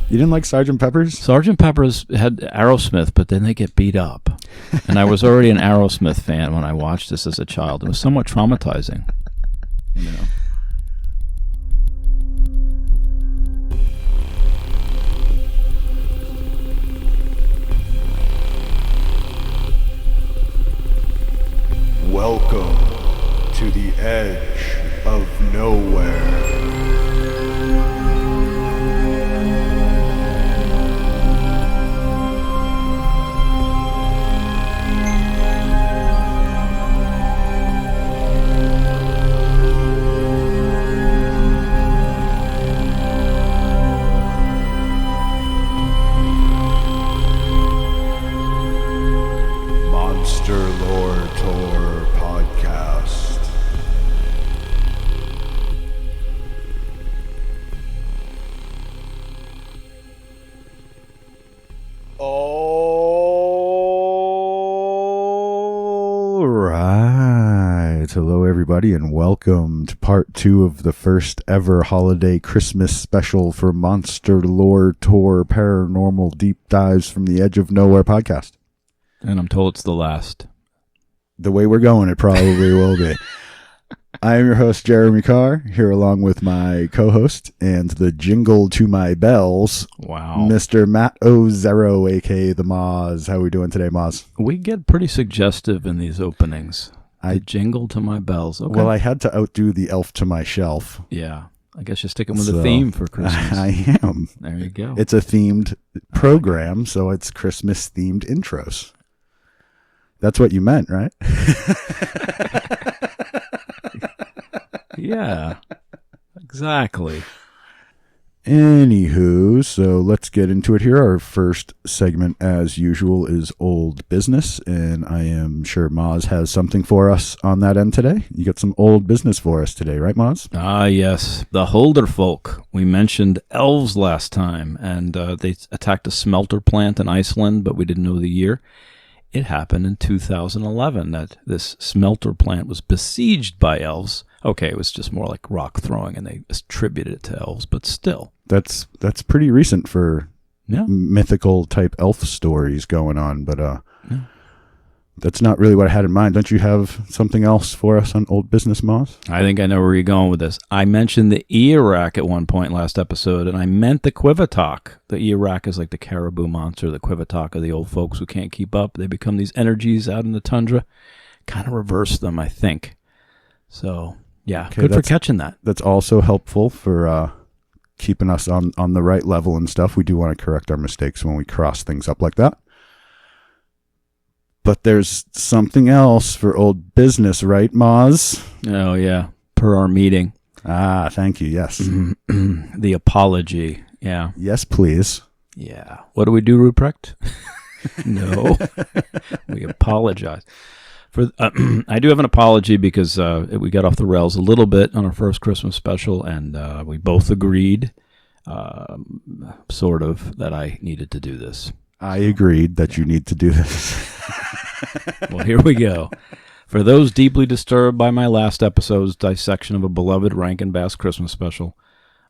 You didn't like Sgt. Pepper's? Sgt. Pepper's had Aerosmith, but then they get beat up. And I was already an Aerosmith fan when I watched this as a child. It was somewhat traumatizing. You know. Welcome to the edge of nowhere. Monster Lore Tour Podcast. All right. Hello, everybody, and welcome to part 2 of the first ever holiday Christmas special for Monster Lore Tour Paranormal Deep Dives from the Edge of Nowhere podcast. And I'm told it's the last. The way we're going, it probably will be. I am your host, Jeremy Carr, here along with my co-host and the jingle to my bells, Wow. Mr. Matt Ozero, a.k.a. the MOZ. How are we doing today, MOZ? We get pretty suggestive in these openings. The jingle to my bells. Okay. Well, I had to outdo the elf to my shelf. Yeah. I guess you're sticking with the theme for Christmas. I am. There you go. It's a themed program, so it's Christmas-themed intros. That's what you meant, right? Yeah, exactly. Anywho, so let's get into it here. Our first segment, as usual, is Old Business, and I am sure Moz has something for us on that end today. You got some old business for us today, right, Moz? Ah, yes. The Holder folk. We mentioned elves last time, and they attacked a smelter plant in Iceland, but we didn't know the year. It happened in 2011 that this smelter plant was besieged by elves. Okay, it was just more like rock throwing, and they attributed it to elves, but still. That's pretty recent for Yeah. mythical type elf stories going on, but Yeah. that's not really what I had in mind. Don't you have something else for us on Old Business, Moz? I think I know where you're going with this. I mentioned the Eorak at one point last episode, and I meant the Kvivatok. The Eorak is like the caribou monster. The Kvivatok are the old folks who can't keep up. They become these energies out in the tundra. Kind of reverse them, I think. So, yeah, Okay, good for catching that. That's also helpful for keeping us on the right level and stuff. We do want to correct our mistakes when we cross things up like that. But there's something else for Old Business, right, Moz? Oh, yeah, per our meeting. Ah, thank you, yes. The apology, yeah. Yes, please. Yeah. What do we do, Ruprecht? No. We apologize. I do have an apology because we got off the rails a little bit on our first Christmas special, and we both agreed, sort of, that I needed to do this. I agreed that you need to do this. Well, here we go. For those deeply disturbed by my last episode's dissection of a beloved Rankin Bass Christmas special,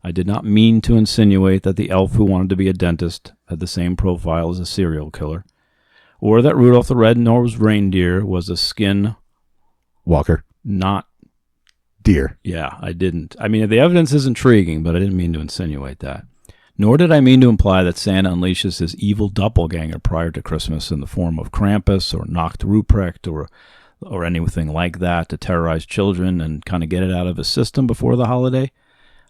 I did not mean to insinuate that the elf who wanted to be a dentist had the same profile as a serial killer, or that Rudolph the Red-Nosed Reindeer was a skin Walker. not... Deer. Yeah, I didn't. I mean, the evidence is intriguing, but I didn't mean to insinuate that. Nor did I mean to imply that Santa unleashes his evil doppelganger prior to Christmas in the form of Krampus or Nacht Ruprecht or anything like that to terrorize children and kind of get it out of his system before the holiday.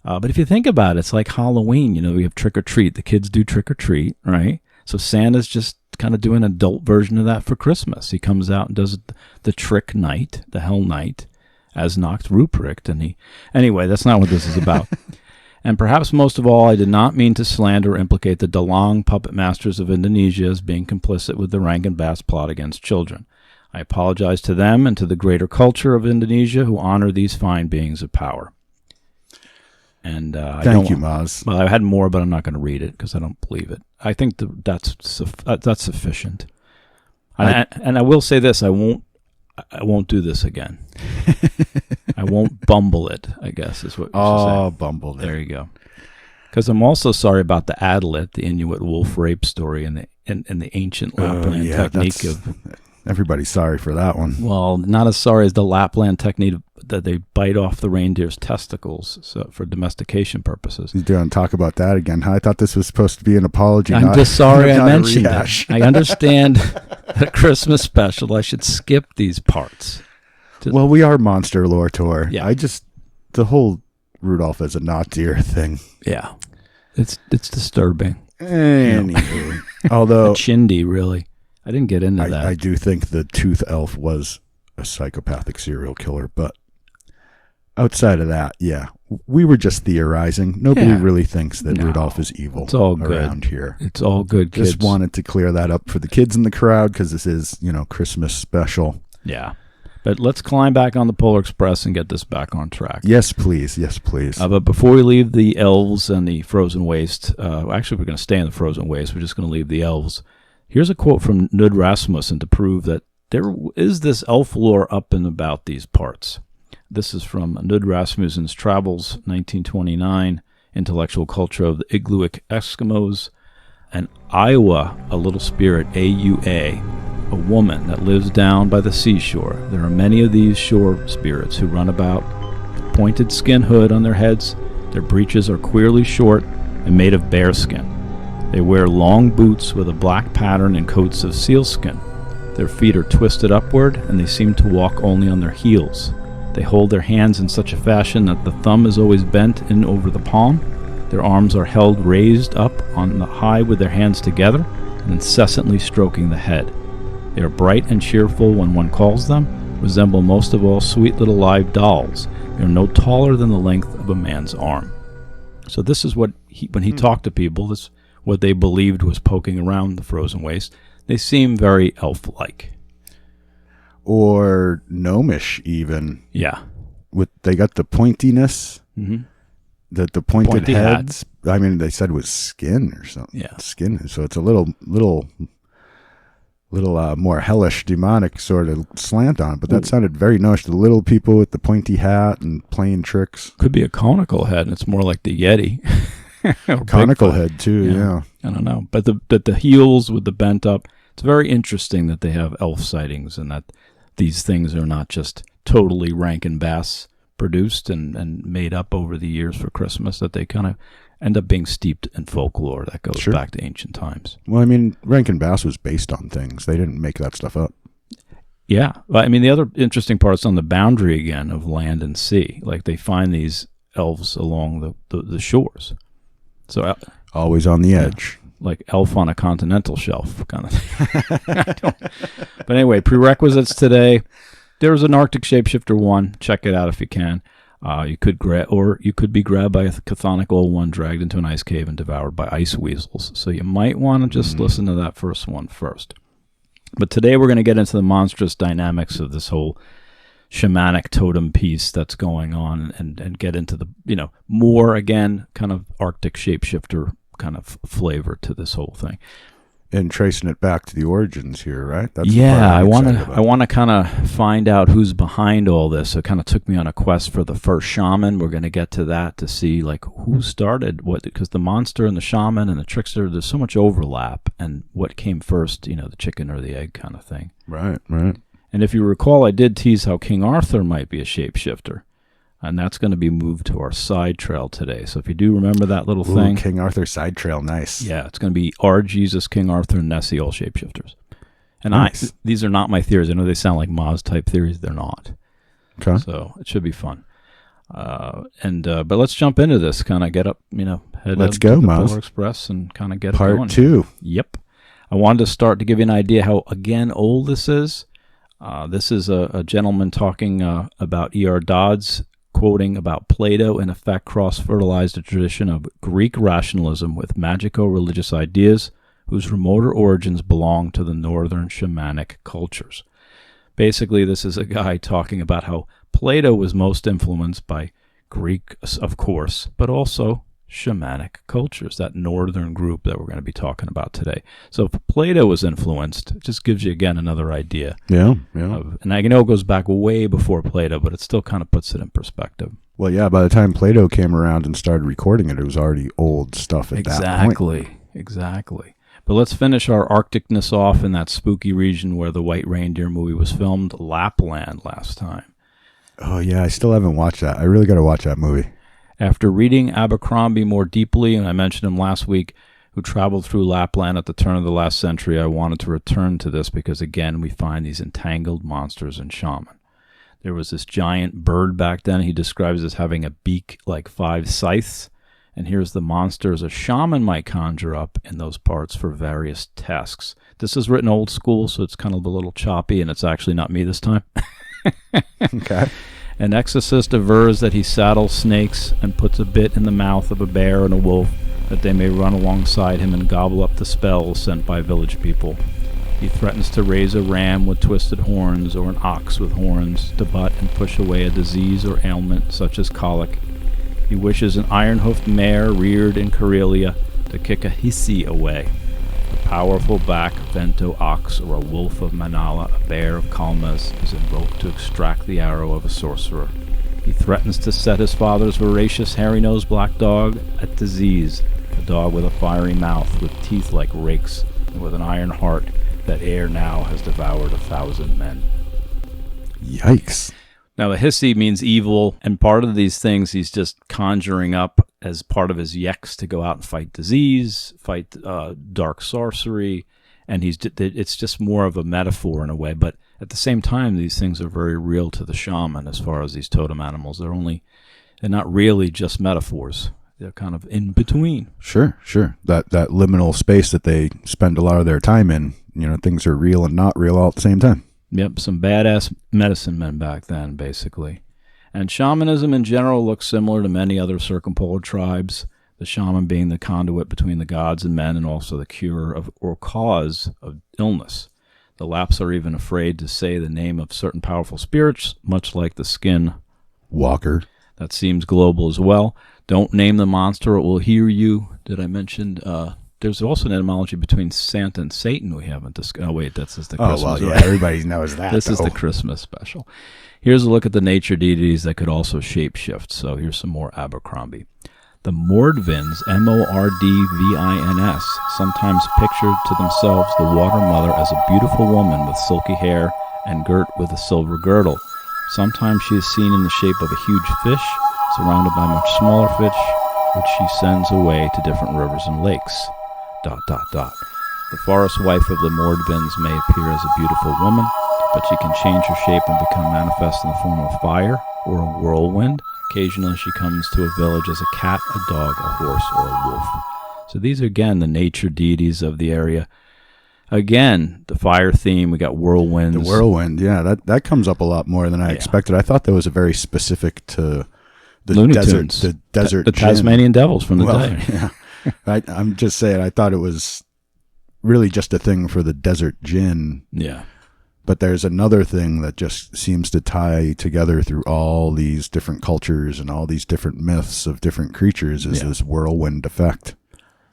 But if you think about it, it's like Halloween. You know, we have trick-or-treat. The kids do trick-or-treat, right? So Santa's just kind of doing an adult version of that for Christmas. He comes out and does the trick night, the hell night, as Nacht Ruprecht. Anyway, that's not what this is about. And perhaps most of all, I did not mean to slander or implicate the Dalang puppet masters of Indonesia as being complicit with the Rankin Bass plot against children. I apologize to them and to the greater culture of Indonesia who honor these fine beings of power. And Thank you, Moz. Well, I had more, but I'm not going to read it because I don't believe it. I think that's sufficient. And I will say this: I won't do this again. I won't bumble it, I guess is what you should say. Bumbled it. There you go. Because I'm also sorry about the Adlet, the Inuit wolf rape story, and the ancient Lapland technique of. Everybody's sorry for that one. Well, not as sorry as the Lapland technique that they bite off the reindeer's testicles for domestication purposes. You don't talk about that again. I thought this was supposed to be an apology. I'm just sorry I mentioned it. I understand the Christmas special. I should skip these parts. Well, we are Monster Lore Tour. Yeah. The whole Rudolph as a not deer thing. Yeah. It's disturbing. Anywho. Although. Chindi, really. I didn't get into that. I do think the Tooth Elf was a psychopathic serial killer, but outside of that, yeah, we were just theorizing. Nobody really thinks that Rudolph is evil. It's all good around here. It's all good, kids. Just wanted to clear that up for the kids in the crowd because this is, Christmas special. Yeah. But let's climb back on the Polar Express and get this back on track. Yes, please. Yes, please. But before we leave the elves and the frozen waste, actually, we're going to stay in the frozen waste. We're just going to leave the elves. Here's a quote from Knud Rasmussen to prove that there is this elf lore up and about these parts. This is from Knud Rasmussen's Travels, 1929, Intellectual Culture of the Iglulik Eskimos, and Iowa, a little spirit, AUA, a woman that lives down by the seashore. There are many of these shore spirits who run about with pointed skin hood on their heads. Their breeches are queerly short and made of bearskin. They wear long boots with a black pattern and coats of sealskin. Their feet are twisted upward, and they seem to walk only on their heels. They hold their hands in such a fashion that the thumb is always bent in over the palm. Their arms are held raised up on the high with their hands together and incessantly stroking the head. They are bright and cheerful when one calls them, resemble most of all sweet little live dolls. They are no taller than the length of a man's arm. So this is what when he talked to people, this what they believed was poking around the frozen waste. They seem very elf-like. Or gnomish, even. Yeah. They got the pointiness, the pointed Pointy heads. hats. I mean, they said it was skin or something. Yeah. Skin. So it's a little more hellish, demonic sort of slant on it. But that sounded very gnomish. The little people with the pointy hat and playing tricks. Could be a conical head, and it's more like the Yeti. Conical head too, yeah. I don't know, but the heels with the bent up. It's very interesting that they have elf sightings and that these things are not just totally Rankin Bass produced and made up over the years for Christmas. That they kind of end up being steeped in folklore that goes back to ancient times. Well, I mean, Rankin Bass was based on things. They didn't make that stuff up. Yeah, well, I mean, the other interesting part is on the boundary again of land and sea. Like they find these elves along the shores. So always on the edge, like elf on a continental shelf kind of thing. But anyway, prerequisites today. There's an Arctic Shapeshifter 1. Check it out if you can. You could be grabbed by a chthonic old one, dragged into an ice cave, and devoured by ice weasels. So you might want to just listen to that first one first. But today we're going to get into the monstrous dynamics of this whole shamanic totem piece that's going on and get into the, more, again, kind of Arctic Shapeshifter kind of flavor to this whole thing. And tracing it back to the origins here, right? That's I want to kind of find out who's behind all this. So it kind of took me on a quest for the first shaman. We're going to get to that to see like who started what, because the monster and the shaman and the trickster, there's so much overlap, and what came first, the chicken or the egg kind of thing. Right. And if you recall, I did tease how King Arthur might be a shapeshifter, and that's going to be moved to our side trail today. So if you do remember that little thing. King Arthur side trail, nice. Yeah, it's going to be our Jesus, King Arthur, and Nessie, all shapeshifters. And nice. These are not my theories. I know they sound like MOZ type theories. They're not. Okay. So it should be fun. But let's jump into this. Kind of get up, head let's up go, to the MOZ. Polar Express and kind of get it Part going. 2. Yep. I wanted to start to give you an idea how, again, old this is. This is a gentleman talking about E.R. Dodds, quoting about Plato, in effect cross-fertilized a tradition of Greek rationalism with magico-religious ideas whose remoter origins belong to the northern shamanic cultures. Basically, this is a guy talking about how Plato was most influenced by Greek, of course, but also shamanic cultures, that northern group that we're going to be talking about today. So if Plato was influenced, it just gives you, again, another idea. Yeah. And I know it goes back way before Plato, but it still kind of puts it in perspective. Well, yeah, by the time Plato came around and started recording it, it was already old stuff at that point. Exactly. But let's finish our Arcticness off in that spooky region where the White Reindeer movie was filmed, Lapland, last time. Oh, yeah, I still haven't watched that. I really got to watch that movie. After reading Abercromby more deeply, and I mentioned him last week, who traveled through Lapland at the turn of the last century, I wanted to return to this because, again, we find these entangled monsters in Shaman. There was this giant bird back then he describes as having a beak like 5 scythes, and here's the monsters a shaman might conjure up in those parts for various tasks. This is written old school, so it's kind of a little choppy, and it's actually not me this time. Okay. An exorcist avers that he saddles snakes and puts a bit in the mouth of a bear and a wolf that they may run alongside him and gobble up the spells sent by village people. He threatens to raise a ram with twisted horns or an ox with horns to butt and push away a disease or ailment such as colic. He wishes an iron-hoofed mare reared in Karelia to kick a hisi away. A powerful black vento ox or a wolf of Manala, a bear of Kalmas, is invoked to extract the arrow of a sorcerer. He threatens to set his father's voracious hairy-nosed black dog at disease, a dog with a fiery mouth, with teeth like rakes, and with an iron heart that ere now has devoured 1,000 men. Yikes. Now, the hissy means evil, and part of these things he's just conjuring up as part of his yeks to go out and fight disease, fight dark sorcery, and it's just more of a metaphor in a way. But at the same time, these things are very real to the shaman as far as these totem animals. They're not really just metaphors. They're kind of in between. Sure. That liminal space that they spend a lot of their time in, things are real and not real all at the same time. Yep, some badass medicine men back then, basically. And shamanism in general looks similar to many other circumpolar tribes, the shaman being the conduit between the gods and men and also the cure of or cause of illness. The Lapps are even afraid to say the name of certain powerful spirits, much like the skin walker. That seems global as well. Don't name the monster, it will hear you. Did I mention... There's also an etymology between Santa and Satan we haven't discussed. Oh, wait, this is the Christmas. Oh, well, yeah, right? everybody knows that. This is the Christmas special. Here's a look at the nature deities that could also shapeshift. So here's some more Abercromby. The Mordvins, Mordvins, sometimes pictured to themselves the water mother as a beautiful woman with silky hair and girt with a silver girdle. Sometimes she is seen in the shape of a huge fish, surrounded by much smaller fish, which she sends away to different rivers and lakes. ... The forest wife of the Mordvins may appear as a beautiful woman, but she can change her shape and become manifest in the form of fire or a whirlwind. Occasionally she comes to a village as a cat, a dog, a horse, or a wolf. So these are, again, the nature deities of the area. Again, the fire theme, we got whirlwinds. The whirlwind, yeah, that comes up a lot more than I expected. I thought that was a very specific to the Looney desert, Tunes. the desert the gin. Tasmanian devils from the day. Yeah. I'm just saying, I thought it was really just a thing for the desert gin. Yeah. But there's another thing that just seems to tie together through all these different cultures and all these different myths of different creatures is this whirlwind effect.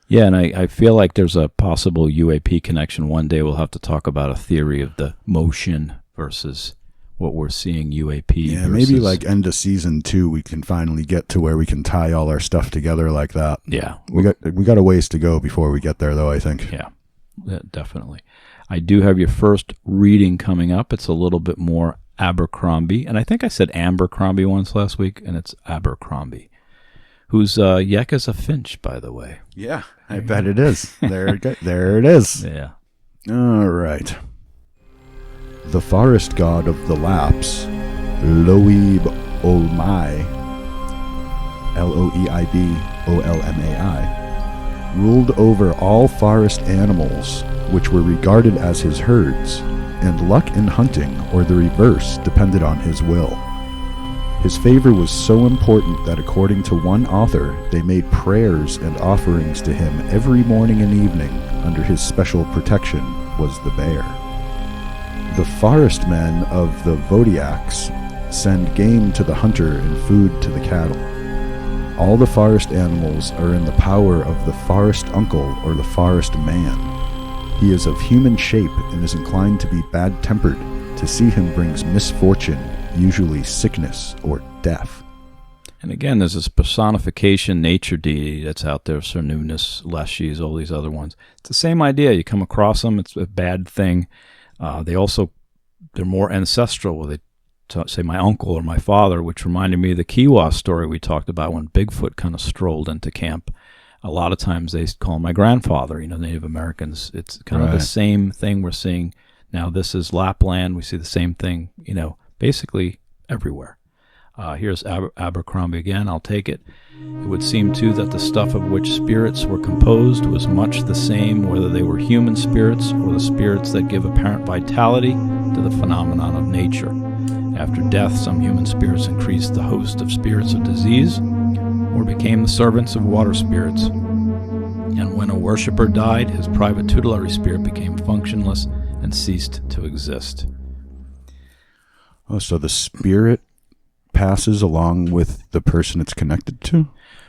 Yeah, and I feel like there's a possible UAP connection. One day we'll have to talk about a theory of the motion versus what we're seeing UAP. Yeah, maybe like end of season 2 we can finally get to where we can tie all our stuff together like that. Yeah. We got a ways to go before we get there though, I think. Yeah, definitely. I do have your first reading coming up. It's a little bit more Abercromby, and I think I said Abercromby once last week, and it's Abercromby, whose yek is a finch, by the way. Yeah, I bet it is. There it is. Yeah. All right. The forest god of the Lapps, Loeb Olmai, Loeibbolmai, ruled over all forest animals, which were regarded as his herds, and luck in hunting, or the reverse, depended on his will. His favor was so important that according to one author, they made prayers and offerings to him every morning and evening. Under his special protection was the bear. The forest men of the Votiaks send game to the hunter and food to the cattle. All the forest animals are in the power of the forest uncle or the forest man. He is of human shape and is inclined to be bad-tempered. To see him brings misfortune, usually sickness or death. And again, there's this personification nature deity that's out there, Cernunnos, Leshies, all these other ones. It's the same idea. You come across them, it's a bad thing. They're more ancestral. They say my uncle or my father, which reminded me of the Kiowa story we talked about when Bigfoot kind of strolled into camp. A lot of times they call him my grandfather, Native Americans. It's kind of the same thing we're seeing now. This is Lapland. We see the same thing, basically everywhere. Here's Abercromby again. I'll take it. It would seem, too, that the stuff of which spirits were composed was much the same, whether they were human spirits or the spirits that give apparent vitality to the phenomenon of nature. After death, some human spirits increased the host of spirits of disease or became the servants of water spirits. And when a worshipper died, his private tutelary spirit became functionless and ceased to exist. Oh, so the spirit passes along with the person it's connected to?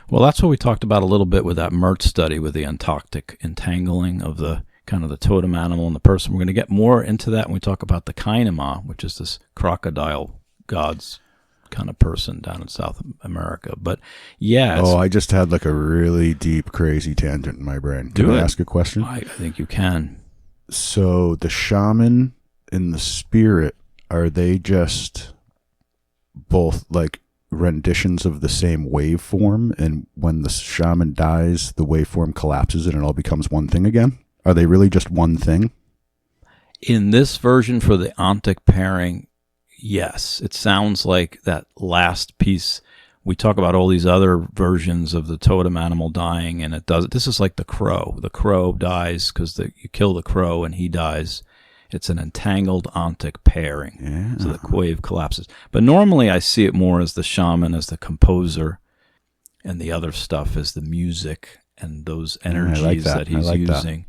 Well, that's what we talked about a little bit with that Mert study with the ontoctic entangling of the kind of the totem animal and the person. We're going to get more into that when we talk about the Kainama, which is this crocodile god's kind of person down in South America. But yeah. I just had like a really deep, crazy tangent in my brain. Can I ask a question? I think you can. So the shaman and the spirit, are they just both like renditions of the same waveform, and when the shaman dies the waveform collapses and it all becomes one thing again? Are they really just one thing? In this version for the ontic pairing, yes. It sounds like that last piece. We talk about all these other versions of the totem animal dying, and it does. This is like the crow. The crow dies because you kill the crow and he dies. It's an entangled ontic pairing. Yeah. So the wave collapses. But normally I see it more as the shaman as the composer, and the other stuff is the music and those energies that he's using.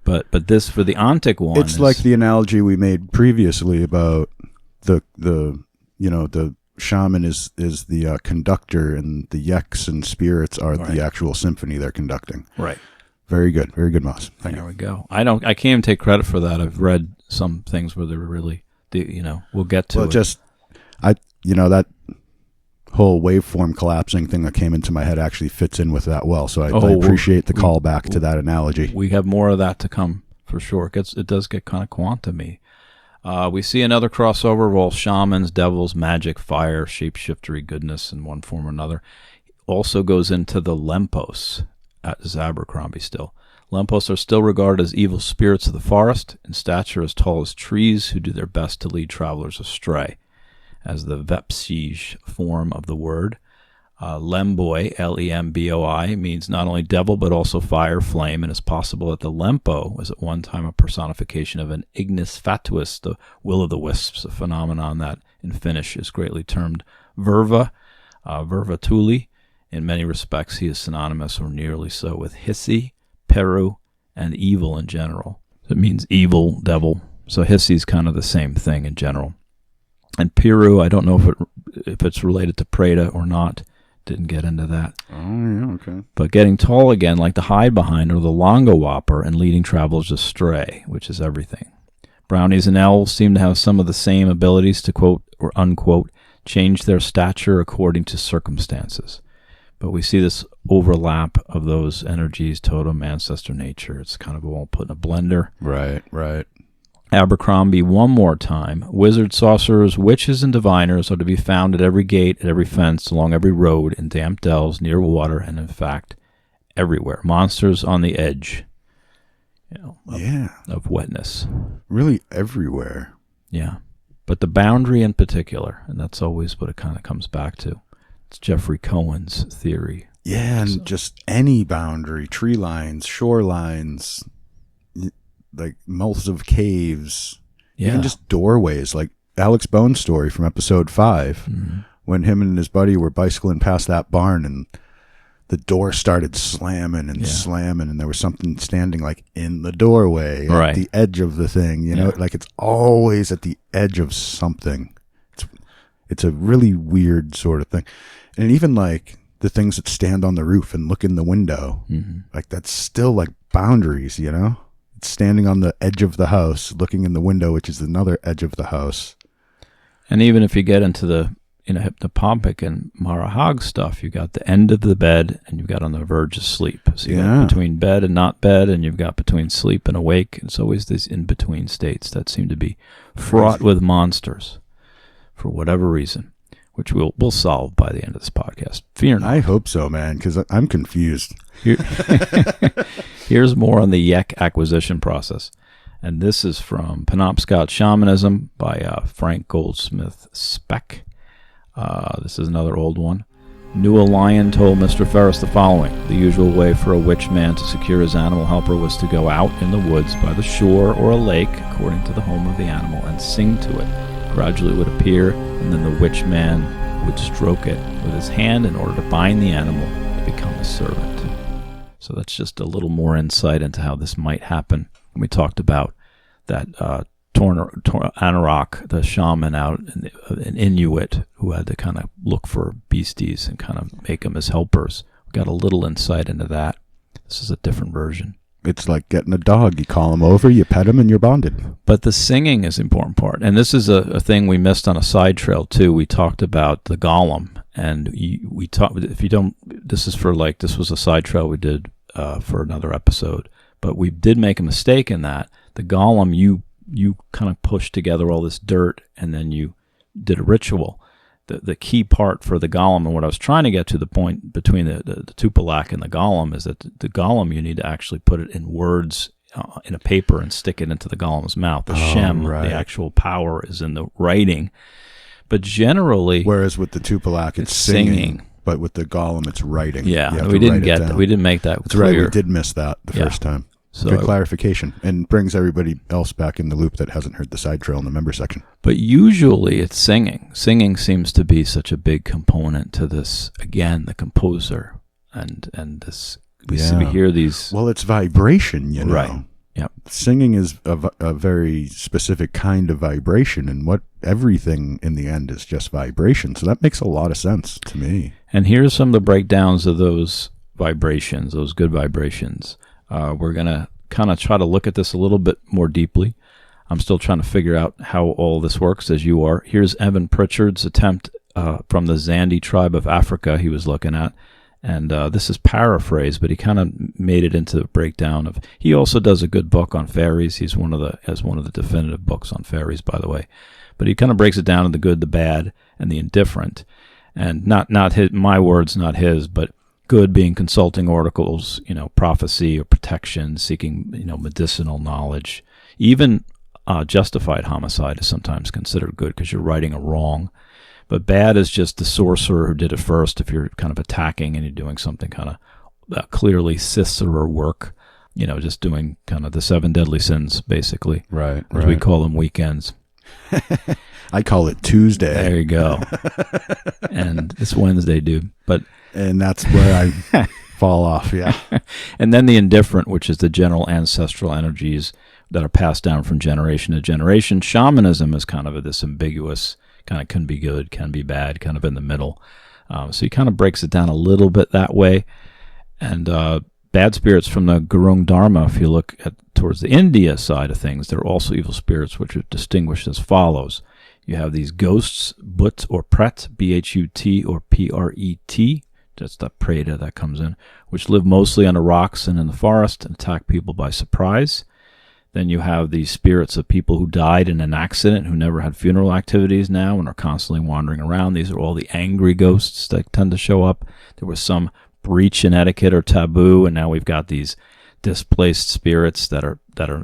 But this, for the ontic one, it's like the analogy we made previously about the shaman is the conductor, and the yeks and spirits are the actual symphony they're conducting. Right. Very good, MOZ. Thank you. There we go. I can't even take credit for that. I've read some things where they're really, we'll get to it. That whole waveform collapsing thing that came into my head actually fits in with that well. So I appreciate the callback to that analogy. We have more of that to come for sure. It does get kind of quantum-y. We see another crossover of all shamans, devils, magic, fire, shapeshiftery goodness in one form or another. Also goes into the Lempos. As Abercromby still. Lempos are still regarded as evil spirits of the forest, in stature as tall as trees, who do their best to lead travelers astray. As the Vepsige form of the word, Lemboi, Lemboi, means not only devil but also fire, flame, and it's possible that the Lempo was at one time a personification of an ignis fatuus, the will-o'-the-wisps, a phenomenon that in Finnish is greatly termed verva, vervatuli. In many respects, he is synonymous, or nearly so, with Hissi, Peru, and evil in general. It means evil, devil. So Hissi is kind of the same thing in general. And Piru, I don't know if it's related to Preda or not. Didn't get into that. Oh, yeah, okay. But getting tall again, like the hide behind, or the longo whopper, and leading travelers astray, which is everything. Brownies and elves seem to have some of the same abilities to, quote or unquote, change their stature according to circumstances. But we see this overlap of those energies, totem, ancestor, nature. It's kind of all put in a blender. Right. Abercromby one more time. Wizards, sorcerers, witches, and diviners are to be found at every gate, at every fence, along every road, in damp dells, near water, and in fact, everywhere. Monsters on the edge of wetness. Really everywhere. Yeah. But the boundary in particular, and that's always what it kind of comes back to. It's Jeffrey Cohen's theory. Yeah, and just any boundary, tree lines, shorelines, like mouths of caves, even just doorways, like Alex Bone's story from episode 5, when him and his buddy were bicycling past that barn and the door started slamming and slamming, and there was something standing like in the doorway at the edge of the thing, like it's always at the edge of something. It's a really weird sort of thing. And even like the things that stand on the roof and look in the window. Like that's still like boundaries, you know? It's standing on the edge of the house, looking in the window, which is another edge of the house. And even if you get into the hypnopompic and Marahag stuff, you got the end of the bed and you've got on the verge of sleep. So you got between bed and not bed, and you've got between sleep and awake. It's always these in-between states that seem to be fraught with monsters for whatever reason, which we'll solve by the end of this podcast. Fear not. I hope so, man, because I'm confused. Here's more on the Yek acquisition process. And this is from Penobscot Shamanism by Frank Gouldsmith Speck. This is another old one. Knew a lion told Mr. Ferris the following: the usual way for a witch man to secure his animal helper was to go out in the woods by the shore or a lake, according to the home of the animal, and sing to it. Gradually it would appear, and then the witch man would stroke it with his hand in order to bind the animal to become his servant. So that's just a little more insight into how this might happen. We talked about that Anorak, the shaman out, an Inuit who had to kind of look for beasties and kind of make them as helpers. We got a little insight into that. This is a different version. It's like getting a dog. You call him over, you pet him, and you're bonded. But the singing is the important part. And this is a thing we missed on a side trail, too. We talked about the golem. And we talked, if you don't, this was a side trail we did for another episode. But we did make a mistake in that. The golem, you kind of pushed together all this dirt, and then you did a ritual. The key part for the golem, and what I was trying to get to, the point between the tupelak and the golem, is that the golem, you need to actually put it in words in a paper and stick it into the golem's mouth. The shem, the actual power, is in the writing. But generally, whereas with the tupelak, it's singing. But with the golem, it's writing. Yeah, we didn't get that. We didn't make that That's clear. Right, we did miss that the first time. So good clarification, and brings everybody else back in the loop that hasn't heard the side trail in the member section. But usually it's singing. Singing seems to be such a big component to this. Again, the composer and this. We hear these. Well, it's vibration, you know. Right. Yep. Singing is a very specific kind of vibration, and everything in the end is just vibration. So that makes a lot of sense to me. And here's some of the breakdowns of those vibrations, those good vibrations. We're going to kind of try to look at this a little bit more deeply. I'm still trying to figure out how all this works, as you are. Here's Evans-Pritchard's attempt from the Azande tribe of Africa he was looking at. And this is paraphrased, but he kind of made it into a breakdown of. He also does a good book on fairies. He's one of the definitive books on fairies, by the way. But he kind of breaks it down into the good, the bad, and the indifferent. And not his, my words, not his, but good being consulting oracles, prophecy or protection, seeking, medicinal knowledge. Even justified homicide is sometimes considered good because you're righting a wrong. But bad is just the sorcerer who did it first. If you're kind of attacking and you're doing something kind of clearly Cicero work, just doing kind of the 7 deadly sins, basically. Right. As we call them, weekends. I call it Tuesday. There you go. And it's Wednesday, dude. And that's where I fall off, yeah. And then the indifferent, which is the general ancestral energies that are passed down from generation to generation. Shamanism is kind of this ambiguous, kind of can be good, can be bad, kind of in the middle. So he kind of breaks it down a little bit that way. And bad spirits from the Gurung Dharma, if you look towards the India side of things, there are also evil spirits which are distinguished as follows. You have these ghosts, But or Pret, B-H-U-T or P-R-E-T. That's the preta that comes in, which live mostly on the rocks and in the forest and attack people by surprise. Then you have the spirits of people who died in an accident, who never had funeral activities now and are constantly wandering around. These are all the angry ghosts that tend to show up. There was some breach in etiquette or taboo, and now we've got these displaced spirits that are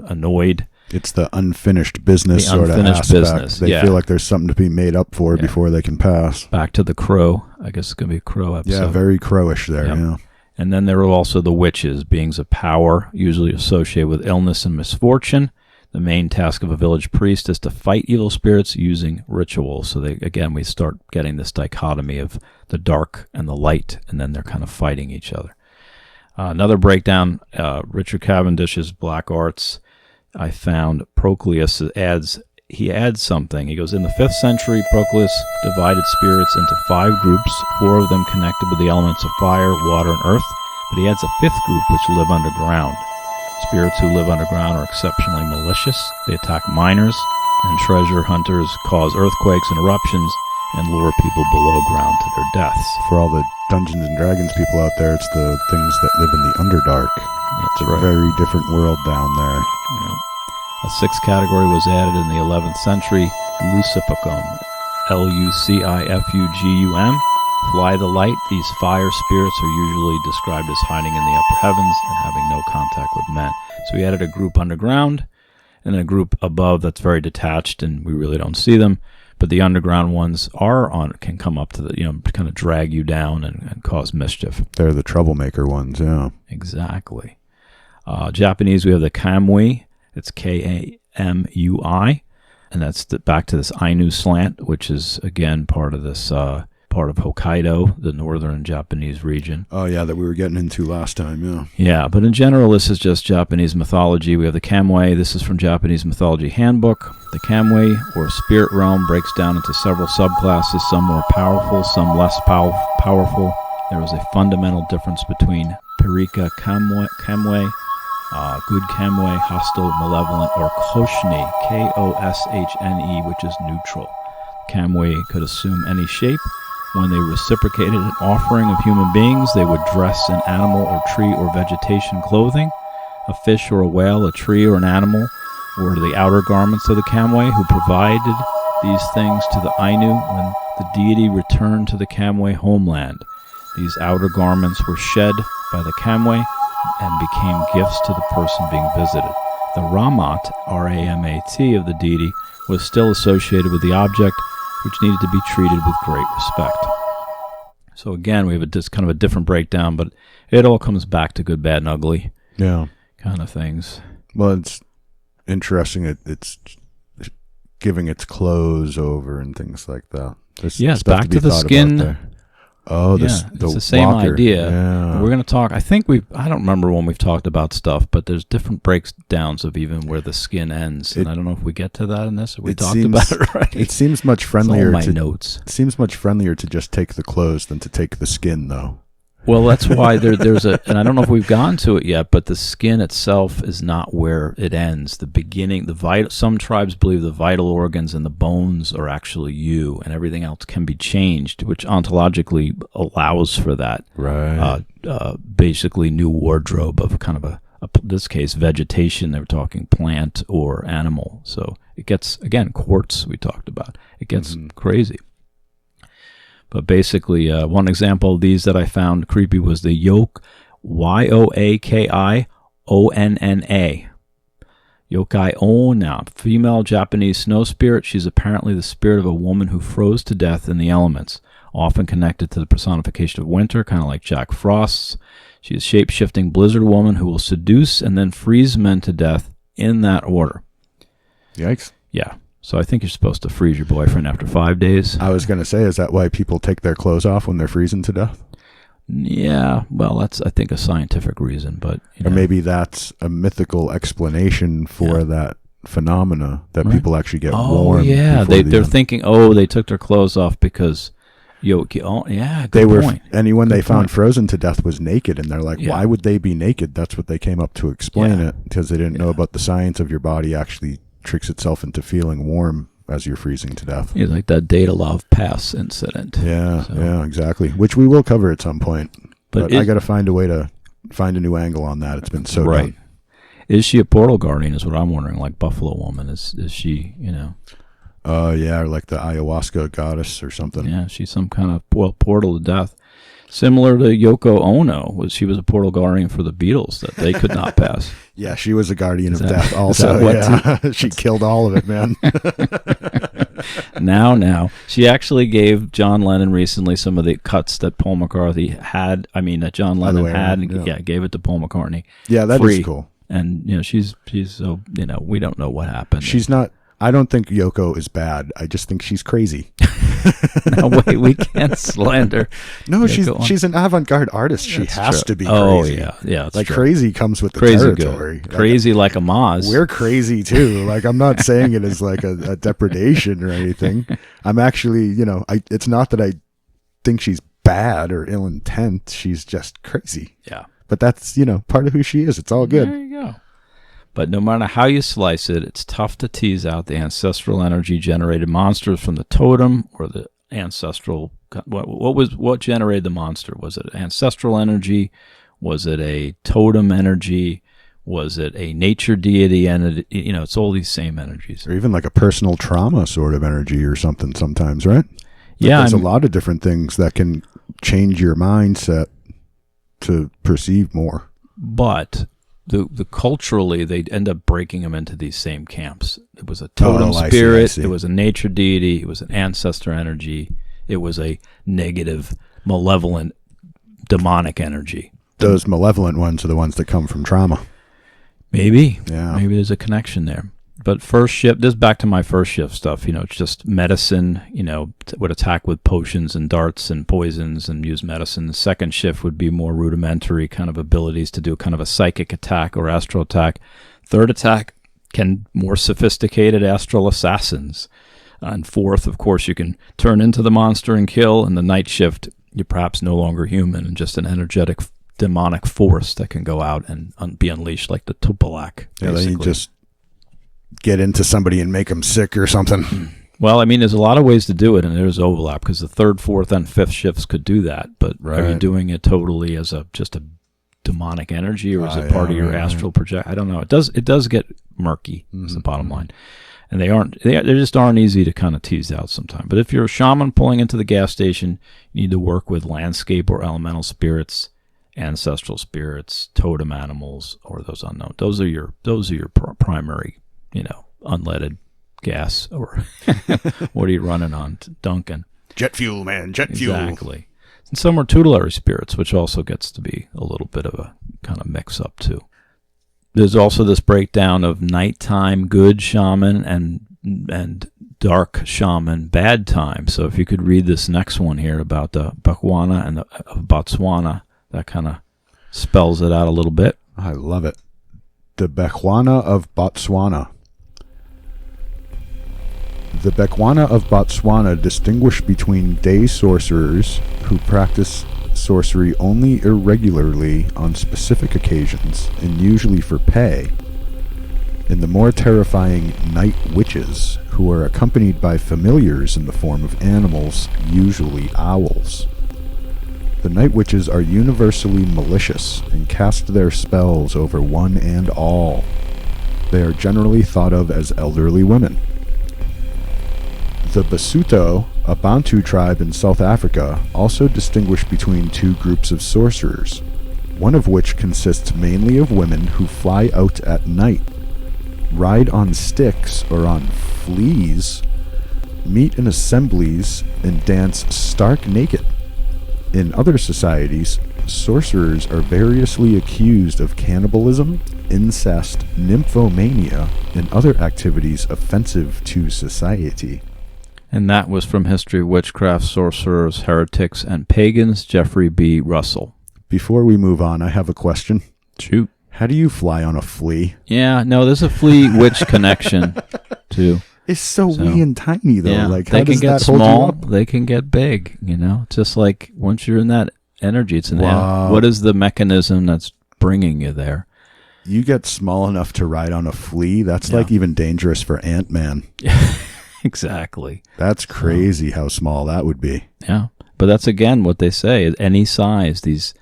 annoyed. It's the unfinished business sort of aspect. They feel like there's something to be made up for before they can pass. Back to the crow. I guess it's going to be a crow episode. Yeah, very crowish there, yeah. And then there are also the witches, beings of power, usually associated with illness and misfortune. The main task of a village priest is to fight evil spirits using rituals. So we start getting this dichotomy of the dark and the light, and then they're kind of fighting each other. Another breakdown, Richard Cavendish's Black Arts. I found Procleus adds he adds something. He goes, in the 5th century, Proclus divided spirits into 5 groups, 4 of them connected with the elements of fire, water, and earth, but he adds a 5th group which live underground. Spirits who live underground are exceptionally malicious. They attack miners and treasure hunters, cause earthquakes and eruptions, and lure people below ground to their deaths. For all the Dungeons and Dragons people out there, it's the things that live in the Underdark. That's It's a right. very different world down there. Yeah. A 6th category was added in the 11th century, Lucifugum, Lucifugum. Fly the light. These fire spirits are usually described as hiding in the upper heavens and having no contact with men. So we added a group underground and a group above that's very detached, and we really don't see them. But the underground ones can come up to kind of drag you down and cause mischief. They're the troublemaker ones, yeah. Exactly. Japanese, we have the Kamui. It's Kamui, and that's back to this Ainu slant, which is again part of this part of Hokkaido, the northern Japanese region. Oh yeah, that we were getting into last time, yeah. Yeah, but in general, this is just Japanese mythology. We have the Kamui. This is from Japanese Mythology Handbook. The Kamui, or spirit realm, breaks down into several subclasses, some more powerful, some less powerful. There is a fundamental difference between Pirika Kamui, good Kamui, hostile, malevolent, or Koshni, Koshne, which is neutral. Kamui could assume any shape. When they reciprocated an offering of human beings, they would dress in animal or tree or vegetation clothing. A fish or a whale, a tree or an animal were the outer garments of the Kamui, who provided these things to the Ainu when the deity returned to the Kamui homeland. These outer garments were shed by the Kamui and became gifts to the person being visited. The Ramat, R-A-M-A-T, of the deity was still associated with the object, which needed to be treated with great respect. So again, we have kind of a different breakdown, but it all comes back to good, bad, and ugly kind of things. Well, it's interesting. It's giving its clothes over and things like that. There's Yes, stuff back be to the thought skin. about there. Oh, It's the same walker. idea. Yeah. We're going to talk, I don't remember when we've talked about stuff, but there's different breakdowns of even where the skin ends. And I don't know if we get to that in this, or we talked about it already. It seems much friendlier It's all my notes. It seems much friendlier to just take the clothes than to take the skin, though. Well, that's why there's and I don't know if we've gone to it yet, but the skin itself is not where it ends. The beginning, some tribes believe the vital organs and the bones are actually you, and everything else can be changed, which ontologically allows for that. Right. Basically, new wardrobe of kind of in this case, vegetation. They were talking plant or animal. So it gets, again, quartz we talked about. It gets crazy. But basically, one example of these that I found creepy was the yoke, Yoaki Onna. Yokai Onna, female Japanese snow spirit. She's apparently the spirit of a woman who froze to death in the elements, often connected to the personification of winter, kind of like Jack Frost's. She is a shape-shifting blizzard woman who will seduce and then freeze men to death in that order. Yikes. Yeah. So I think you're supposed to freeze your boyfriend after 5 days. I was going to say, is that why people take their clothes off when they're freezing to death? Yeah, well, that's, I think, a scientific reason, but... Or maybe that's a mythical explanation for that phenomena, that people actually get warm. Oh, yeah, they're thinking, they took their clothes off because... good point. Anyone they found frozen to death was naked, and they're like, why would they be naked? That's what they came up to explain it, because they didn't know about the science of your body actually tricks itself into feeling warm as you're freezing to death. Yeah, like that Daedalov Pass incident. Yeah, exactly. Which we will cover at some point. But I got to find a way to find a new angle on that. It's been so done. Is she a portal guardian is what I'm wondering, like Buffalo Woman? Is she, or like the ayahuasca goddess or something. Yeah, she's some kind of portal to death. Similar to Yoko Ono, she was a portal guardian for the Beatles that they could not pass. Yeah, she was a guardian of death also. She killed all of it, man. Now. She actually gave John Lennon recently some of the cuts that Paul McCartney had. I mean, that John Lennon had. Gave it to Paul McCartney. Yeah, that is cool. And, she's so, we don't know what happened. She's not. I don't think Yoko is bad. I just think she's crazy. No, wait, we can't slander. No, Yeah, she's an avant-garde artist. She has to be crazy. Oh, yeah. That's like true. crazy comes with the Crazy territory. good. Crazy like a Moz. We're crazy too. Like, I'm not saying it as like a depredation or anything. I'm actually, it's not that I think she's bad or ill intent. She's just crazy. Yeah. But that's, part of who she is. It's all good. There you go. But no matter how you slice it, it's tough to tease out the ancestral energy generated monsters from the totem or the ancestral. What generated the monster? Was it ancestral energy? Was it a totem energy? Was it a nature deity energy? It's all these same energies. Or even like a personal trauma sort of energy or something sometimes, right? There's a lot of different things that can change your mindset to perceive more. But the culturally, they end up breaking them into these same camps. It was a totem spirit. I see. It was a nature deity. It was an ancestor energy. It was a negative, malevolent, demonic energy. Those malevolent ones are the ones that come from trauma. Maybe. Yeah. Maybe there's a connection there. But first shift, this is back to my first shift stuff. It's just medicine, would attack with potions and darts and poisons and use medicine. The second shift would be more rudimentary kind of abilities to do kind of a psychic attack or astral attack. Third attack can more sophisticated astral assassins. And fourth, of course, you can turn into the monster and kill. And the night shift, you're perhaps no longer human and just an energetic demonic force that can go out and be unleashed like the Tupalak. Yeah, then you just get into somebody and make them sick or something. Well, there's a lot of ways to do it, and there's overlap because the third, fourth, and fifth shifts could do that. But are you doing it totally as just a demonic energy, or is it part of your astral project? I don't know. It does get murky. Is the bottom line, and they just aren't easy to kind of tease out sometimes. But if you're a shaman pulling into the gas station, you need to work with landscape or elemental spirits, ancestral spirits, totem animals, or those unknown. Those are your primary, unleaded gas, or what are you running on, Duncan? Jet fuel, man, jet fuel. Exactly. And some are tutelary spirits, which also gets to be a little bit of a kind of mix-up, too. There's also this breakdown of nighttime good shaman and dark shaman bad time. So if you could read this next one here about the Bechuana and the Botswana, that kind of spells it out a little bit. I love it. The Bechuana of Botswana. The Bechuana of Botswana distinguish between day sorcerers who practice sorcery only irregularly on specific occasions and usually for pay, and the more terrifying night witches who are accompanied by familiars in the form of animals, usually owls. The night witches are universally malicious and cast their spells over one and all. They are generally thought of as elderly women. The Basuto, a Bantu tribe in South Africa, also distinguish between two groups of sorcerers, one of which consists mainly of women who fly out at night, ride on sticks or on fleas, meet in assemblies, and dance stark naked. In other societies, sorcerers are variously accused of cannibalism, incest, nymphomania, and other activities offensive to society. And that was from History of Witchcraft, Sorcerers, Heretics, and Pagans, Jeffrey B. Russell. Before we move on, I have a question. Shoot. How do you fly on a flea? Yeah, no, there's a flea witch connection, too. It's so wee and tiny, though. Yeah, like, how they can does get that hold small, you up? they can get big, Just like once you're in that energy, it's in there. What is the mechanism that's bringing you there? You get small enough to ride on a flea, that's like even dangerous for Ant-Man. Exactly. That's crazy how small that would be. Yeah. But that's, again, what they say. Any size.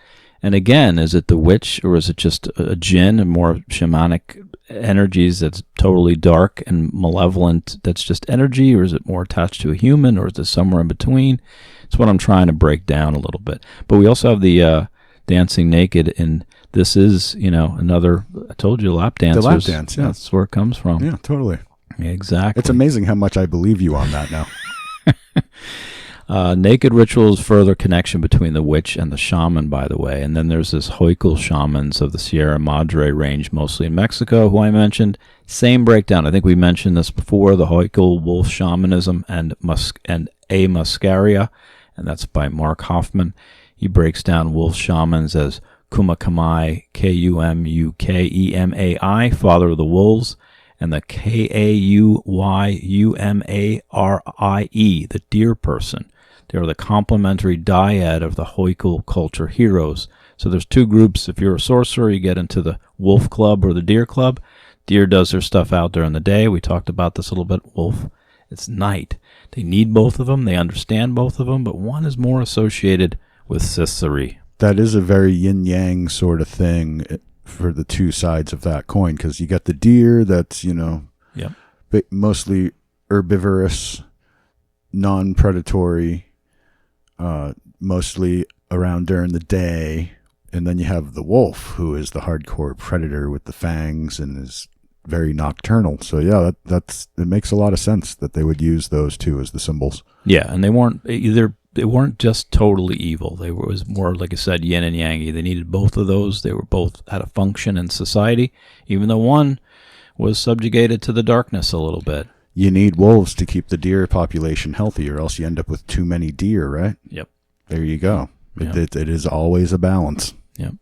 And again, is it the witch, or is it just a jinn and more shamanic energies that's totally dark and malevolent, that's just energy, or is it more attached to a human, or is it somewhere in between? It's what I'm trying to break down a little bit. But we also have the dancing naked, and this is, another, I told you, lap dancers. The lap dance, yeah. That's where it comes from. Yeah, totally. Exactly. It's amazing how much I believe you on that now. Naked rituals further connection between the witch and the shaman, by the way. And then there's this Hoykul shamans of the Sierra Madre range, mostly in Mexico, who I mentioned. Same breakdown. I think we mentioned this before, the Hoykul wolf shamanism and A. muscaria, and that's by Mark Hoffman. He breaks down wolf shamans as Kumakamai, Kumukemai, father of the wolves, and the Kauyumarie, the deer person. They are the complementary dyad of the Hoykul culture heroes. So there's two groups. If you're a sorcerer, you get into the wolf club or the deer club. Deer does their stuff out during the day. We talked about this a little bit. Wolf, it's night. They need both of them. They understand both of them, but one is more associated with sorcery. That is a very yin-yang sort of thing for the two sides of that coin, because you got the deer that's, Yep. mostly herbivorous, non-predatory, mostly around during the day, and then you have the wolf, who is the hardcore predator with the fangs and is very nocturnal. So yeah, it makes a lot of sense that they would use those two as the symbols. Yeah, and they weren't just totally evil. It was more, like I said, yin and yang. They needed both of those. They were both had a function in society, even though one was subjugated to the darkness a little bit. You need wolves to keep the deer population healthy, or else you end up with too many deer, right? Yep. There you go. Yep. It is always a balance. Yep.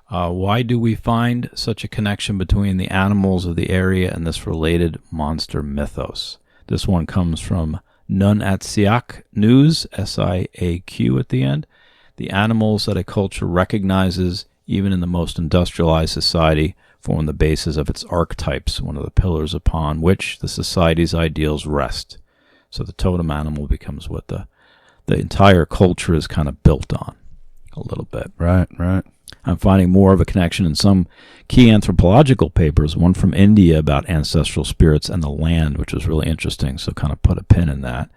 Why do we find such a connection between the animals of the area and this related monster mythos? This one comes from Nunatsiaq News, SIAQ at the end. The animals that a culture recognizes, even in the most industrialized society, form the basis of its archetypes, one of the pillars upon which the society's ideals rest. So the totem animal becomes what the entire culture is kind of built on a little bit. Right. I'm finding more of a connection in some key anthropological papers, one from India about ancestral spirits and the land, which was really interesting, so kind of put a pin in that.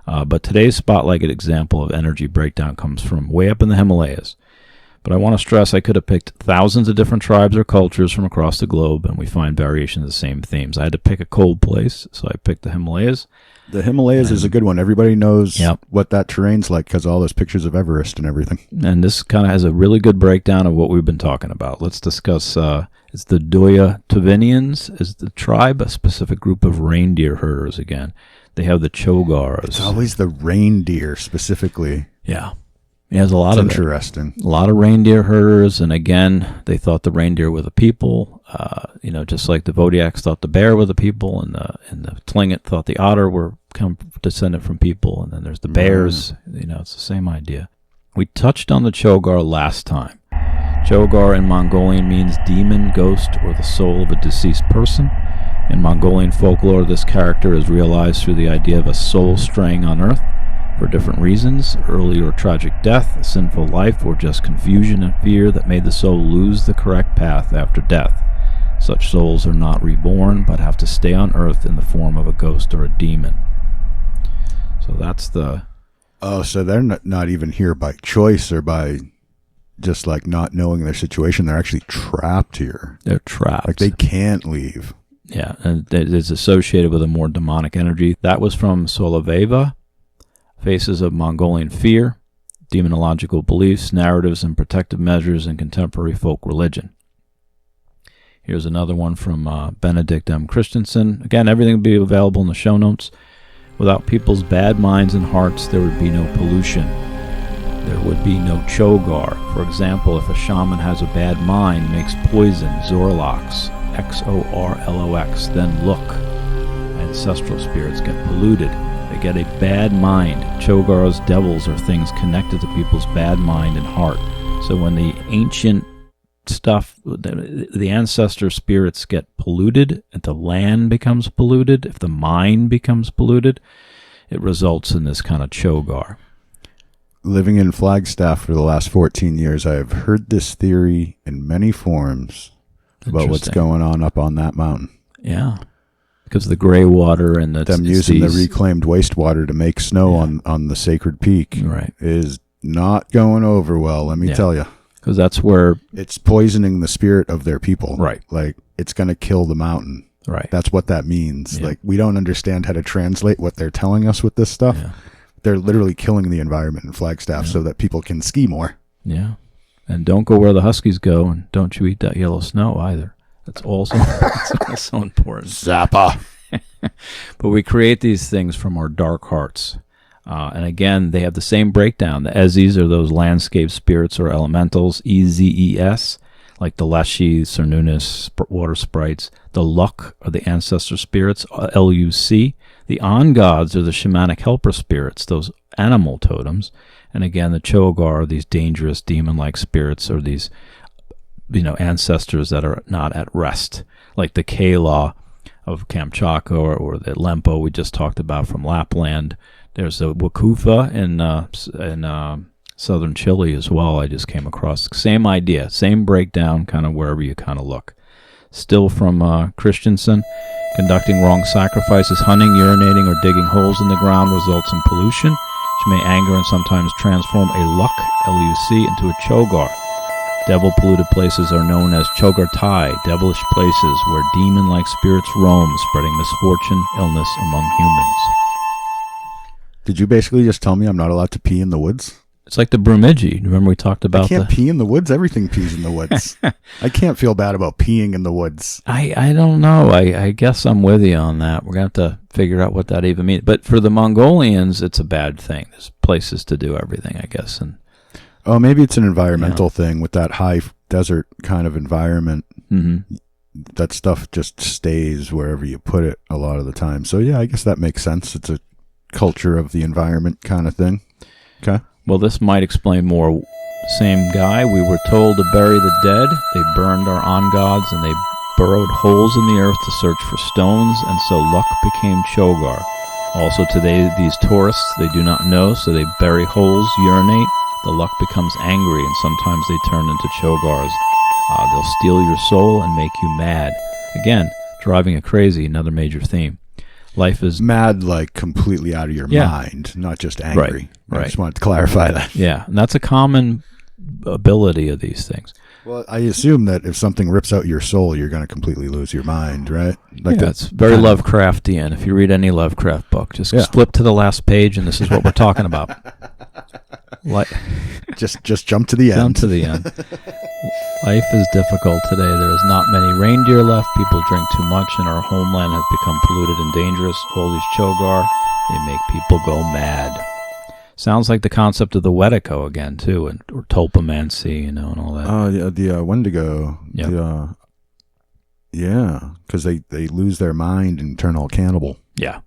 But today's spotlight example of energy breakdown comes from way up in the Himalayas. But I want to stress I could have picked thousands of different tribes or cultures from across the globe, and we find variations of the same themes. I had to pick a cold place, so I picked the Himalayas. The Himalayas is a good one. Everybody knows what that terrain's like because of all those pictures of Everest and everything. And this kind of has a really good breakdown of what we've been talking about. Let's discuss, it's the Doya Tuvinians is the tribe, a specific group of reindeer herders again. They have the Chogars. It's always the reindeer specifically. Yeah. It has a lot of interesting. A lot of reindeer herders, and again, they thought the reindeer were the people. Just like the Votiaks thought the bear were the people, and the Tlingit thought the otter were descended from people, and then there's the bears. It's the same idea. We touched on the Chogar last time. Chogar in Mongolian means demon, ghost, or the soul of a deceased person. In Mongolian folklore, this character is realized through the idea of a soul straying on earth for different reasons, early or tragic death, a sinful life, or just confusion and fear that made the soul lose the correct path after death. Such souls are not reborn, but have to stay on earth in the form of a ghost or a demon. So that's the... Oh, so they're not even here by choice or by just like not knowing their situation. They're actually trapped here. They're trapped. Like they can't leave. Yeah, and it's associated with a more demonic energy. That was from Soloveva, Faces of Mongolian Fear, Demonological Beliefs, Narratives, and Protective Measures in Contemporary Folk Religion. Here's another one from Benedict M. Christensen. Again, everything will be available in the show notes. Without people's bad minds and hearts, there would be no pollution. There would be no chogar. For example, if a shaman has a bad mind, makes poison, Zorlox, Xorlox, then look. Ancestral spirits get polluted. They get a bad mind. Chogars, devils, are things connected to people's bad mind and heart. So when the ancient stuff, the ancestor spirits get polluted, and the land becomes polluted, if the mind becomes polluted, it results in this kind of chogar. Living in Flagstaff for the last 14 years, I have heard this theory in many forms about what's going on up on that mountain. Yeah. Because of the gray water and them using the reclaimed wastewater to make snow on the sacred peak is not going over well, let me tell you. Because that's where... It's poisoning the spirit of their people. Right. Like, it's going to kill the mountain. Right. That's what that means. Yeah. Like, we don't understand how to translate what they're telling us with this stuff. Yeah. They're literally killing the environment in Flagstaff so that people can ski more. Yeah. And don't go where the Huskies go, and don't you eat that yellow snow either. That's also important. Zappa. But we create these things from our dark hearts. And again, they have the same breakdown. The Ezes are those landscape spirits or elementals, EZES, like the Leshy, Cernunis, water sprites. The Luck are the ancestor spirits, LUC. The On-Gods are the shamanic helper spirits, those animal totems. And again, the Chogar are these dangerous demon-like spirits, or these, ancestors that are not at rest, like the Kala of Kamchatka, or the Lempo we just talked about from Lapland. There's the Wakufa in southern Chile as well. I just came across. Same idea, same breakdown, kind of wherever you kind of look. Still from Christensen. Conducting wrong sacrifices, hunting, urinating, or digging holes in the ground results in pollution, which may anger and sometimes transform a Luck, LUC, into a Chogar. Devil-polluted places are known as Chogartai, devilish places where demon-like spirits roam, spreading misfortune, illness among humans. Did you basically just tell me I'm not allowed to pee in the woods? It's like the Brumidji. Remember we talked about I can't pee in the woods. Everything pees in the woods. I can't feel bad about peeing in the woods. I don't know. I guess I'm with you on that. We're going to have to figure out what that even means. But for the Mongolians, it's a bad thing. There's places to do everything, I guess. And maybe it's an environmental thing with that high desert kind of environment. Mm-hmm. That stuff just stays wherever you put it a lot of the time. So, yeah, I guess that makes sense. It's a culture of the environment kind of thing. Okay. Well, this might explain more. Same guy. We were told to bury the dead. They burned our On-Gods, and they burrowed holes in the earth to search for stones, and so Luck became Chogar. Also today, these tourists, they do not know, so they bury holes, urinate. The Luck becomes angry, and sometimes they turn into Chogars. They'll steal your soul and make you mad. Again, driving you crazy, another major theme. Life is mad, like completely out of your mind, not just angry. Right. I just wanted to clarify that. Yeah, and that's a common ability of these things. Well, I assume that if something rips out your soul, you're going to completely lose your mind, right? That's very Lovecraftian. If you read any Lovecraft book, just flip to the last page, and this is what we're talking about. Just jump to the end. Jump to the end. Life is difficult today. There is not many reindeer left. People drink too much, and our homeland has become polluted and dangerous. All these Chogar, they make people go mad. Sounds like the concept of the Wetiko again, too, or Tulpamancy, and all that. The Wendigo. Yep. Because they lose their mind and turn all cannibal. Yeah.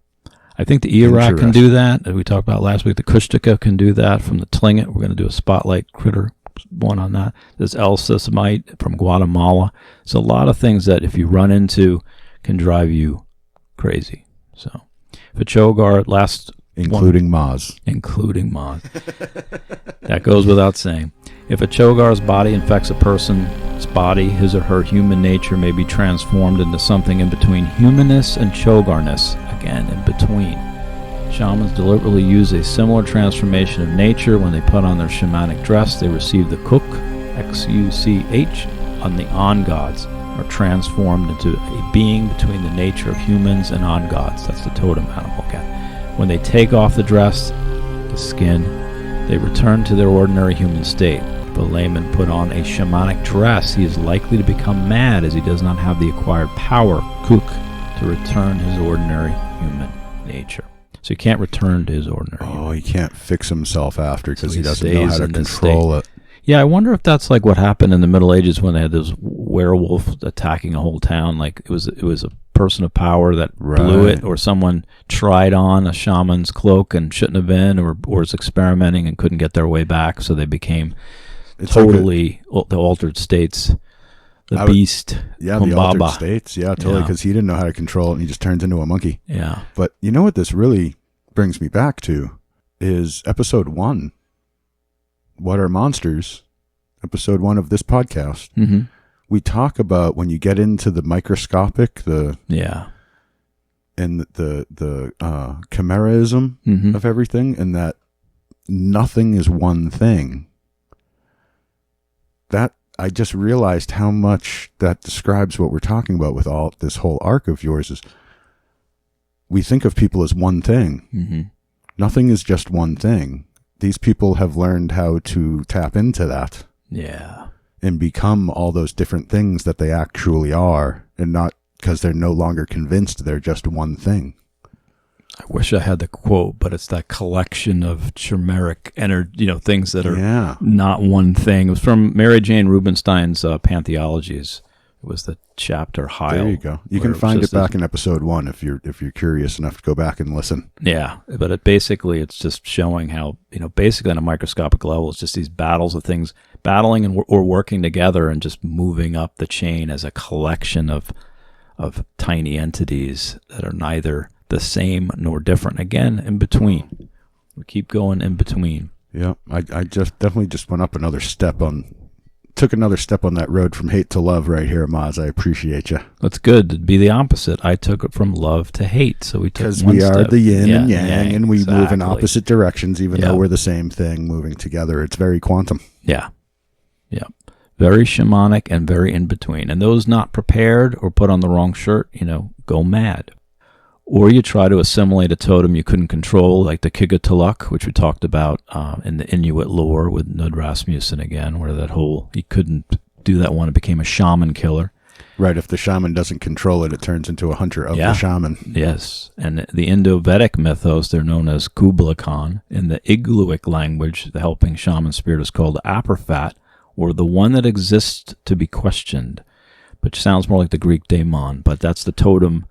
I think the Eorak can do that. We talked about last week. The Kushtaka can do that from the Tlingit. We're going to do a spotlight critter one on that. There's Elsismite from Guatemala. It's a lot of things that if you run into can drive you crazy. So, if a Chogar last... Including MOZ. Including MOZ. That goes without saying. If a Chogar's body infects a person's body, his or her human nature may be transformed into something in between humanness and Chogarness. Again, in between. Shamans deliberately use a similar transformation of nature. When they put on their shamanic dress, they receive the Kuk, X-U-C-H, on the On-Gods, are transformed into a being between the nature of humans and On-Gods. That's the totem animal again. When they take off the dress, the skin, they return to their ordinary human state. If a layman put on a shamanic dress, he is likely to become mad as he does not have the acquired power, Kuk, to return his ordinary human nature. So he can't return to his ordinary human. He can't fix himself after because he doesn't know how to control it. Yeah, I wonder if that's like what happened in the Middle Ages when they had those werewolves attacking a whole town. Like it was a person of power that blew it, or someone tried on a shaman's cloak and shouldn't have been, or was experimenting and couldn't get their way back, so they became totally the altered states. The beast. Yeah, the altered states. Yeah, totally, because he didn't know how to control it and he just turns into a monkey. Yeah. But you know what this really brings me back to is episode 1. What Are Monsters? Episode 1 of this podcast. Mm-hmm. We talk about when you get into the microscopic, and the chimerism of everything, and that nothing is one thing. That I just realized how much that describes what we're talking about with all this whole arc of yours. Is we think of people as one thing. Mm-hmm. Nothing is just one thing. These people have learned how to tap into that. Yeah. And become all those different things that they actually are, and not because they're no longer convinced they're just one thing. I wish I had the quote, but it's that collection of shamanic energy, things that are not one thing. It was from Mary Jane Rubenstein's Pantheologies. It was the chapter Heil. There you go. You can find it back in episode 1 if you're curious enough to go back and listen. Yeah, but it's just showing how, basically on a microscopic level, it's just these battles of things battling or working together and just moving up the chain as a collection of tiny entities that are neither the same nor different. Again, in between. We keep going in between. Yeah, I definitely went up another step took another step on that road from hate to love right here, Moz. I appreciate you. That's good. It'd be the opposite. I took it from love to hate. So we took because we are the yin and yang, and we exactly. move in opposite directions, even though we're the same thing moving together. It's very quantum. Yeah. Yeah. Very shamanic and very in between. And those not prepared or put on the wrong shirt, go mad. Or you try to assimilate a totem you couldn't control, like the Kigatuluk, which we talked about in the Inuit lore with Nud Rasmussen again, where he couldn't do that one. It became a shaman killer. Right. If the shaman doesn't control it, it turns into a hunter of the shaman. Yes. And the Indo-Vedic mythos, they're known as Kublai. In the Iglulik language, the helping shaman spirit is called Aperfat, or the one that exists to be questioned, which sounds more like the Greek daemon, but that's the totem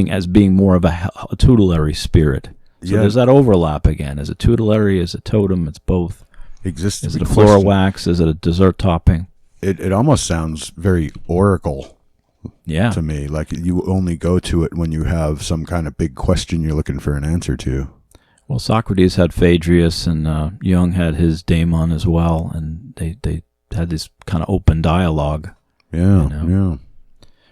as being more of a tutelary spirit. So there's that overlap again. Is it tutelary? Is it totem? It's both. Exists. Is it a floral wax? Is it a dessert topping? It almost sounds very oracle to me. Like you only go to it when you have some kind of big question you're looking for an answer to. Well, Socrates had Phaedrus, and Jung had his daemon as well, and they had this kind of open dialogue. Yeah.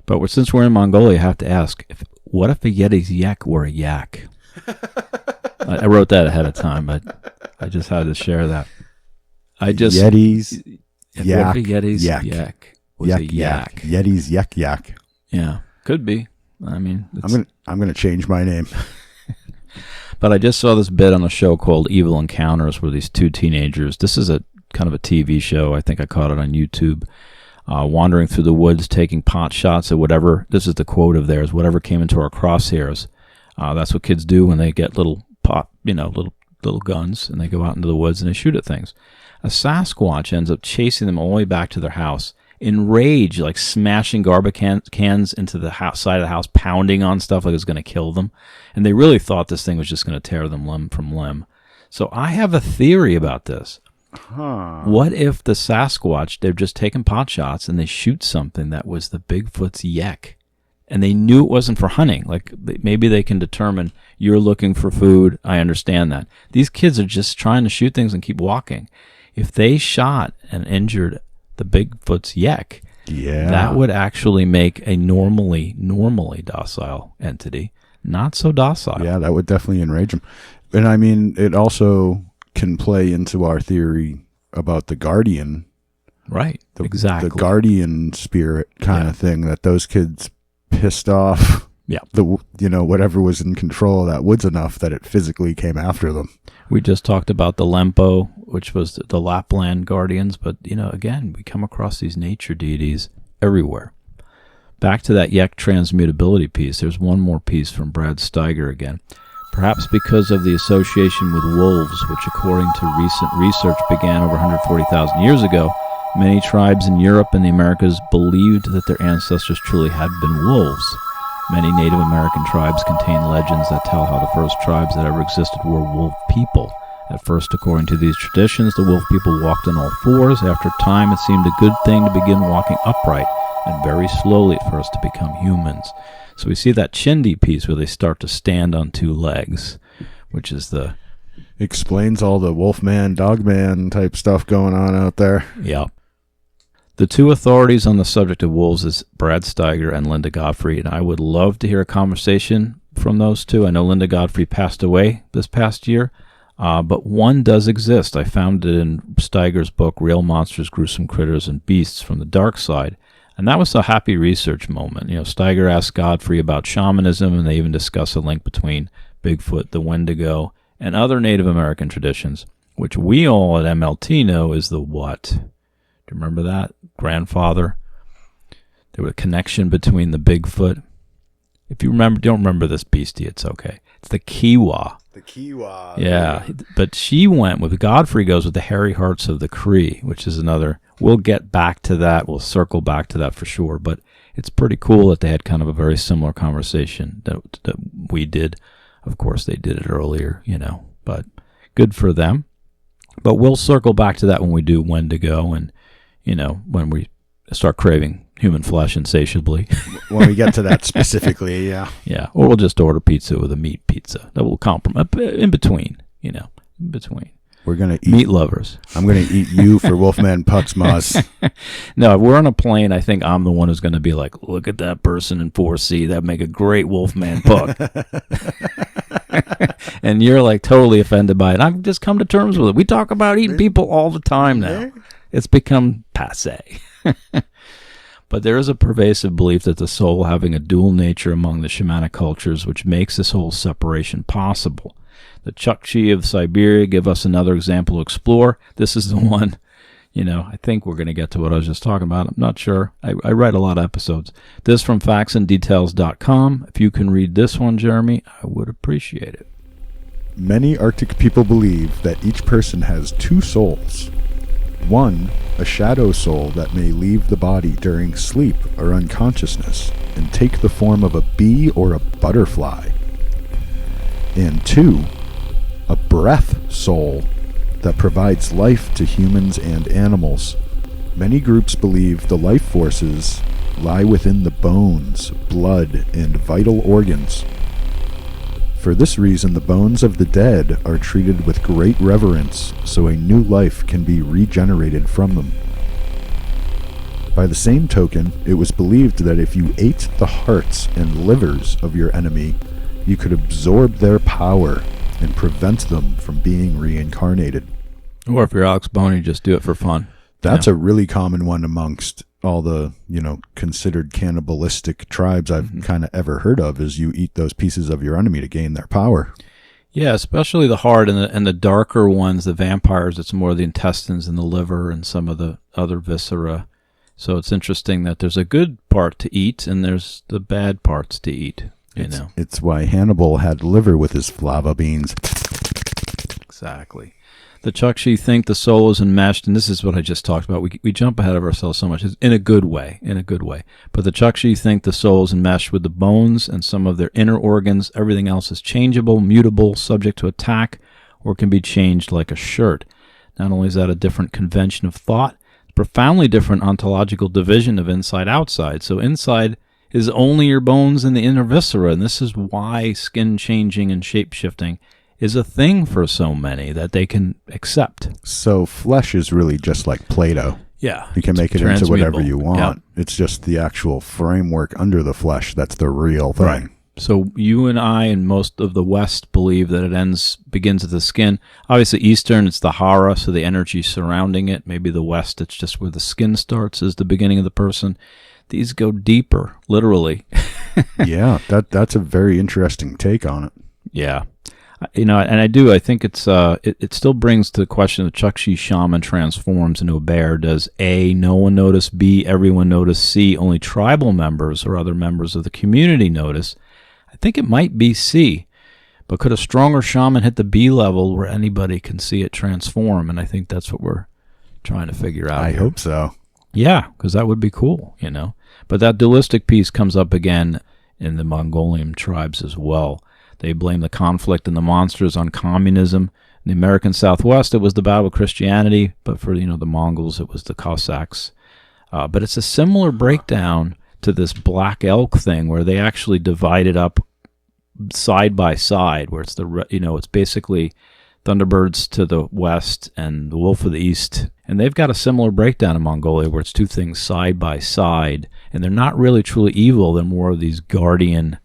But since we're in Mongolia, I have to ask, what if a Yeti's yak were a yak? I wrote that ahead of time, but I just had to share that. Yeti's yak. Yeti's yak was a yak. Yeti's yak. Yeah, could be. I mean, I'm gonna change my name. But I just saw this bit on a show called Evil Encounters, where these two teenagers. This is a kind of a TV show. I think I caught it on YouTube. Wandering through the woods, taking pot shots at whatever. This is the quote of theirs: "Whatever came into our crosshairs." That's what kids do when they get little guns, and they go out into the woods and they shoot at things. A Sasquatch ends up chasing them all the way back to their house, enraged, like smashing garbage cans into the side of the house, pounding on stuff like it's going to kill them. And they really thought this thing was just going to tear them limb from limb. So I have a theory about this. What if the Sasquatch, they've just taken pot shots and they shoot something that was the Bigfoot's yak, and they knew it wasn't for hunting? Like maybe they can determine you're looking for food. I understand that. These kids are just trying to shoot things and keep walking. If they shot and injured the Bigfoot's yak, that would actually make a normally docile entity not so docile. Yeah, that would definitely enrage them. And I mean, it also can play into our theory about the guardian. Right, exactly. The guardian spirit kind of thing, that those kids pissed off whatever was in control of that woods enough that it physically came after them. We just talked about the Lempo, which was the Lapland guardians, but again, we come across these nature deities everywhere. Back to that yak transmutability piece, there's one more piece from Brad Steiger again. Perhaps because of the association with wolves, which according to recent research began over 140,000 years ago, many tribes in Europe and the Americas believed that their ancestors truly had been wolves. Many Native American tribes contain legends that tell how the first tribes that ever existed were wolf people. At first, according to these traditions, the wolf people walked on all fours. After time, it seemed a good thing to begin walking upright, and very slowly at first to become humans. So we see that Chindi piece where they start to stand on two legs, which is the... Explains all the wolfman, dogman type stuff going on out there. Yep. The two authorities on the subject of wolves is Brad Steiger and Linda Godfrey, and I would love to hear a conversation from those two. I know Linda Godfrey passed away this past year, but one does exist. I found it in Steiger's book, Real Monsters, Gruesome Critters, and Beasts from the Dark Side. And that was a happy research moment. Steiger asked Godfrey about shamanism, and they even discuss a link between Bigfoot, the Wendigo, and other Native American traditions, which we all at MLT know is the what? Do you remember that? Grandfather? There was a connection between the Bigfoot. If you don't remember this beastie, it's okay. It's the Kiwa. The Kiwa. Yeah, but she went with, Godfrey goes with the hairy hearts of the Cree, which is another, we'll get back to that, we'll circle back to that for sure, but it's pretty cool that they had kind of a very similar conversation that we did. Of course, they did it earlier, but good for them. But we'll circle back to that when we do Wendigo and, when we start craving human flesh insatiably. When we get to that specifically, yeah. Yeah, or we'll just order pizza with a meat pizza. That will compromise in between, in between. We're going to eat. Meat lovers. I'm going to eat you for Wolfman Putz, MOZ. No, if we're on a plane, I think I'm the one who's going to be like, look at that person in 4C. That'd make a great Wolfman Puck. And you're like totally offended by it. I've just come to terms with it. We talk about eating people all the time now. It's become passé. But there is a pervasive belief that the soul having a dual nature among the shamanic cultures, which makes this whole separation possible. The Chukchi of Siberia give us another example to explore. This is the one, I think we're going to get to what I was just talking about. I'm not sure. I write a lot of episodes. This from factsanddetails.com. If you can read this one, Jeremy, I would appreciate it. Many Arctic people believe that each person has two souls. One, a shadow soul that may leave the body during sleep or unconsciousness and take the form of a bee or a butterfly. And two, a breath soul that provides life to humans and animals. Many groups believe the life forces lie within the bones, blood, and vital organs. For this reason, the bones of the dead are treated with great reverence, so a new life can be regenerated from them. By the same token, it was believed that if you ate the hearts and livers of your enemy, you could absorb their power and prevent them from being reincarnated. Or if you're Alex Boney, just do it for fun. That's a really common one amongst all the, considered cannibalistic tribes I've kind of ever heard of, is you eat those pieces of your enemy to gain their power. Yeah, especially the heart and the darker ones, the vampires, it's more the intestines and the liver and some of the other viscera. So it's interesting that there's a good part to eat and there's the bad parts to eat, It's why Hannibal had liver with his flava beans. Exactly. The Chukchi think the soul is enmeshed, and this is what I just talked about. We jump ahead of ourselves so much, in a good way. But the Chukchi think the soul is enmeshed with the bones and some of their inner organs. Everything else is changeable, mutable, subject to attack, or can be changed like a shirt. Not only is that a different convention of thought, it's profoundly different ontological division of inside-outside. So inside is only your bones and the inner viscera, and this is why skin changing and shape-shifting is a thing for so many that they can accept. So flesh is really just like Play-Doh. Yeah. You can make it into whatever you want. Yep. It's just the actual framework under the flesh that's the real thing. Right. So you and I and most of the West believe that it begins at the skin. Obviously, Eastern, it's the hara, so the energy surrounding it. Maybe the West, it's just where the skin starts, is the beginning of the person. These go deeper, literally. Yeah, that's a very interesting take on it. Yeah. And I think it's it still brings to the question of the Chukchi shaman transforms into a bear. Does A, no one notice? B, everyone notice? C, only tribal members or other members of the community notice? I think it might be C. But could a stronger shaman hit the B level where anybody can see it transform? And I think that's what we're trying to figure out. I hope so. Yeah, because that would be cool, But that dualistic piece comes up again in the Mongolian tribes as well. They blame the conflict and the monsters on communism. In the American Southwest, it was the battle of Christianity, but for the Mongols, it was the Cossacks. But it's a similar breakdown to this black elk thing, where they actually divided up side by side, where it's it's basically Thunderbirds to the west and the Wolf of the East. And they've got a similar breakdown in Mongolia, where it's two things side by side, and they're not really truly evil. They're more of these guardian.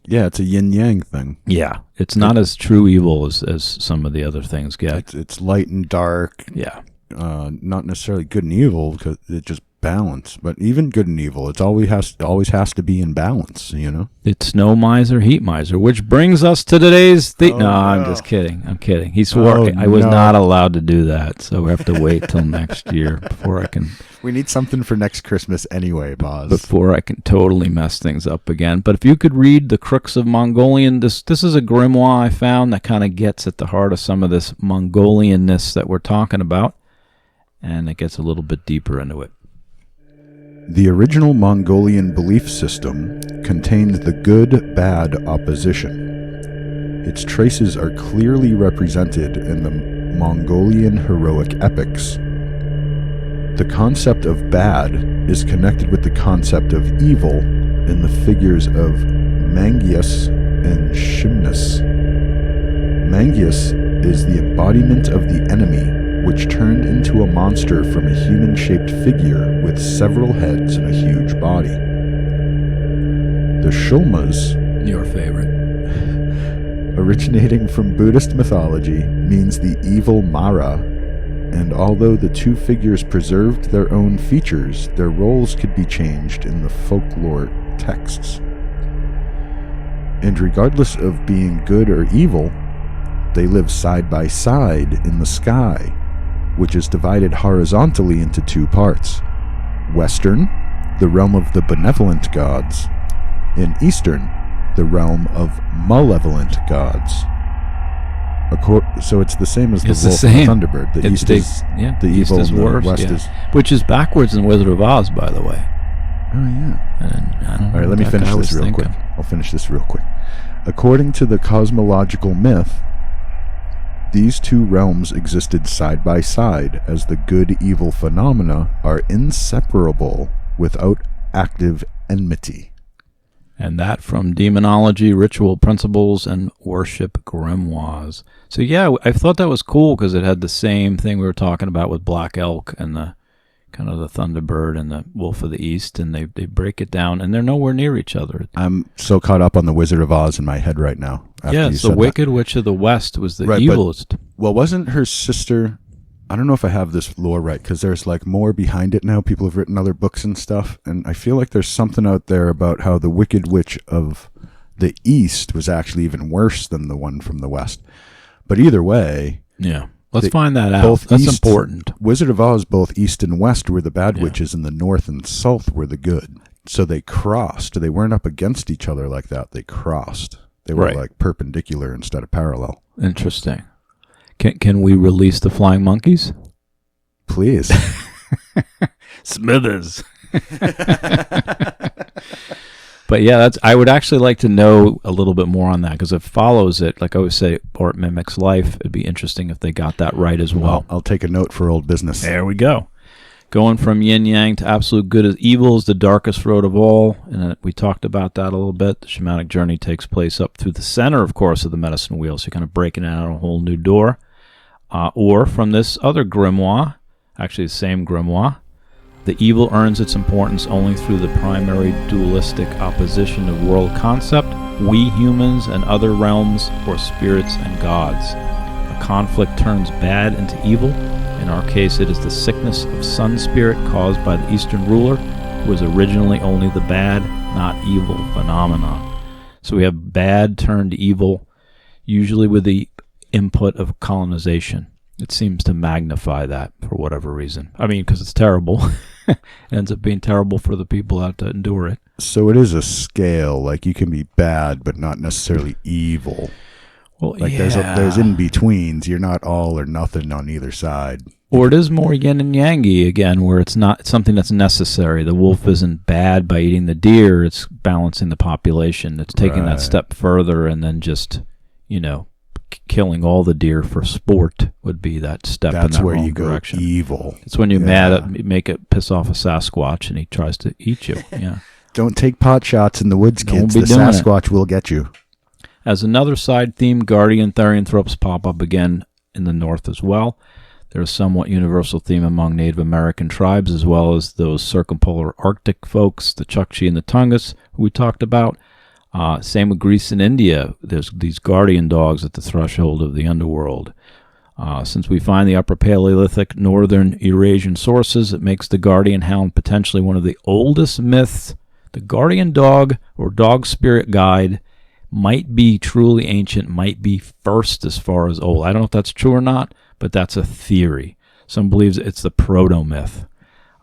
Yeah, it's a yin-yang thing. Yeah, it's not as true evil as some of the other things get. It's light and dark. Yeah. Not necessarily good and evil, because it just balance. But even good and evil, it's always has to be in balance, you know? It's snow miser, heat miser, which brings us to today's theme. No, I'm just kidding. I'm kidding. He swore I was not allowed to do that, so we have to wait till next year before I can... We need something for next Christmas anyway, Boz. Before I can totally mess things up again. But if you could read The Crooks of Mongolian, this is a grimoire I found that kind of gets at the heart of some of this Mongolianness that we're talking about, and it gets a little bit deeper into it. The original Mongolian belief system contained the good-bad opposition. Its traces are clearly represented in the Mongolian heroic epics. The concept of bad is connected with the concept of evil in the figures of Mangius and Shimnus. Mangius is the embodiment of the enemy, which turned into a monster from a human-shaped figure with several heads and a huge body. The Shulmas, your favorite, originating from Buddhist mythology, means the evil Mara, and although the two figures preserved their own features, their roles could be changed in the folklore texts. And regardless of being good or evil, they live side by side in the sky, which is divided horizontally into two parts. Western, the realm of the benevolent gods, and Eastern, the realm of malevolent gods. So it's the same as the wolf and the thunderbird. The East is the evil, and the West is... Which is backwards in Wizard of Oz, by the way. Oh, yeah. And I don't know. All right, let me finish this real quick. I'll finish this real quick. According to the cosmological myth, these two realms existed side by side, as the good-evil phenomena are inseparable without active enmity. And that from Demonology, Ritual Principles, and Worship Grimoires. So yeah, I thought that was cool because it had the same thing we were talking about with Black Elk and the kind of the Thunderbird and the Wolf of the East, and they break it down, and they're nowhere near each other. I'm so caught up on the Wizard of Oz in my head right now. Yeah, so Wicked Witch of the West was the evilest. Well, wasn't her sister... I don't know if I have this lore right, because there's like more behind it now. People have written other books and stuff, and I feel like there's something out there about how the Wicked Witch of the East was actually even worse than the one from the West. But either way... Yeah, let's find that out. That's important. Wizard of Oz, both East and West were the bad witches, and the North and South were the good. So they crossed. They weren't up against each other like that. They crossed. They were like perpendicular instead of parallel. Interesting. Can we release the flying monkeys? Please. Smithers. But yeah, I would actually like to know a little bit more on that, because it follows it. Like I always say, or it mimics life. It'd be interesting if they got that right as well. I'll take a note for old business. There we go. Going from yin-yang to absolute good as evil is the darkest road of all. And we talked about that a little bit. The shamanic journey takes place up through the center, of course, of the medicine wheel. So you're kind of breaking out a whole new door. Or from this other grimoire, actually the same grimoire, the evil earns its importance only through the primary dualistic opposition of world concept, we humans and other realms, or spirits and gods. A conflict turns bad into evil. In our case, it is the sickness of sun spirit caused by the Eastern ruler, who was originally only the bad, not evil phenomenon. So we have bad turned evil, usually with the input of colonization. It seems to magnify that for whatever reason. I mean, because it's terrible. It ends up being terrible for the people that have to endure it. So it is a scale. Like, you can be bad, but not necessarily evil. Well, like there's in-betweens. You're not all or nothing on either side. Or it is more yin and yangy again, where it's not something that's necessary. The wolf isn't bad by eating the deer. It's balancing the population. It's taking that step further, and then just, killing all the deer for sport would be that step in that wrong direction. That's where you go evil. It's when you're mad at, make it piss off a Sasquatch and he tries to eat you. Yeah. Don't take pot shots in the woods, kids. The Sasquatch will get you. As another side theme, guardian therianthropes pop up again in the north as well. There's a somewhat universal theme among Native American tribes, as well as those circumpolar Arctic folks, the Chukchi and the Tungus, who we talked about. Same with Greece and India. There's these guardian dogs at the threshold of the underworld. Since we find the Upper Paleolithic Northern Eurasian sources, it makes the guardian hound potentially one of the oldest myths. The guardian dog or dog spirit guide might be truly ancient, might be first as far as old. I don't know if that's true or not, but that's a theory. Some believes it's the proto-myth,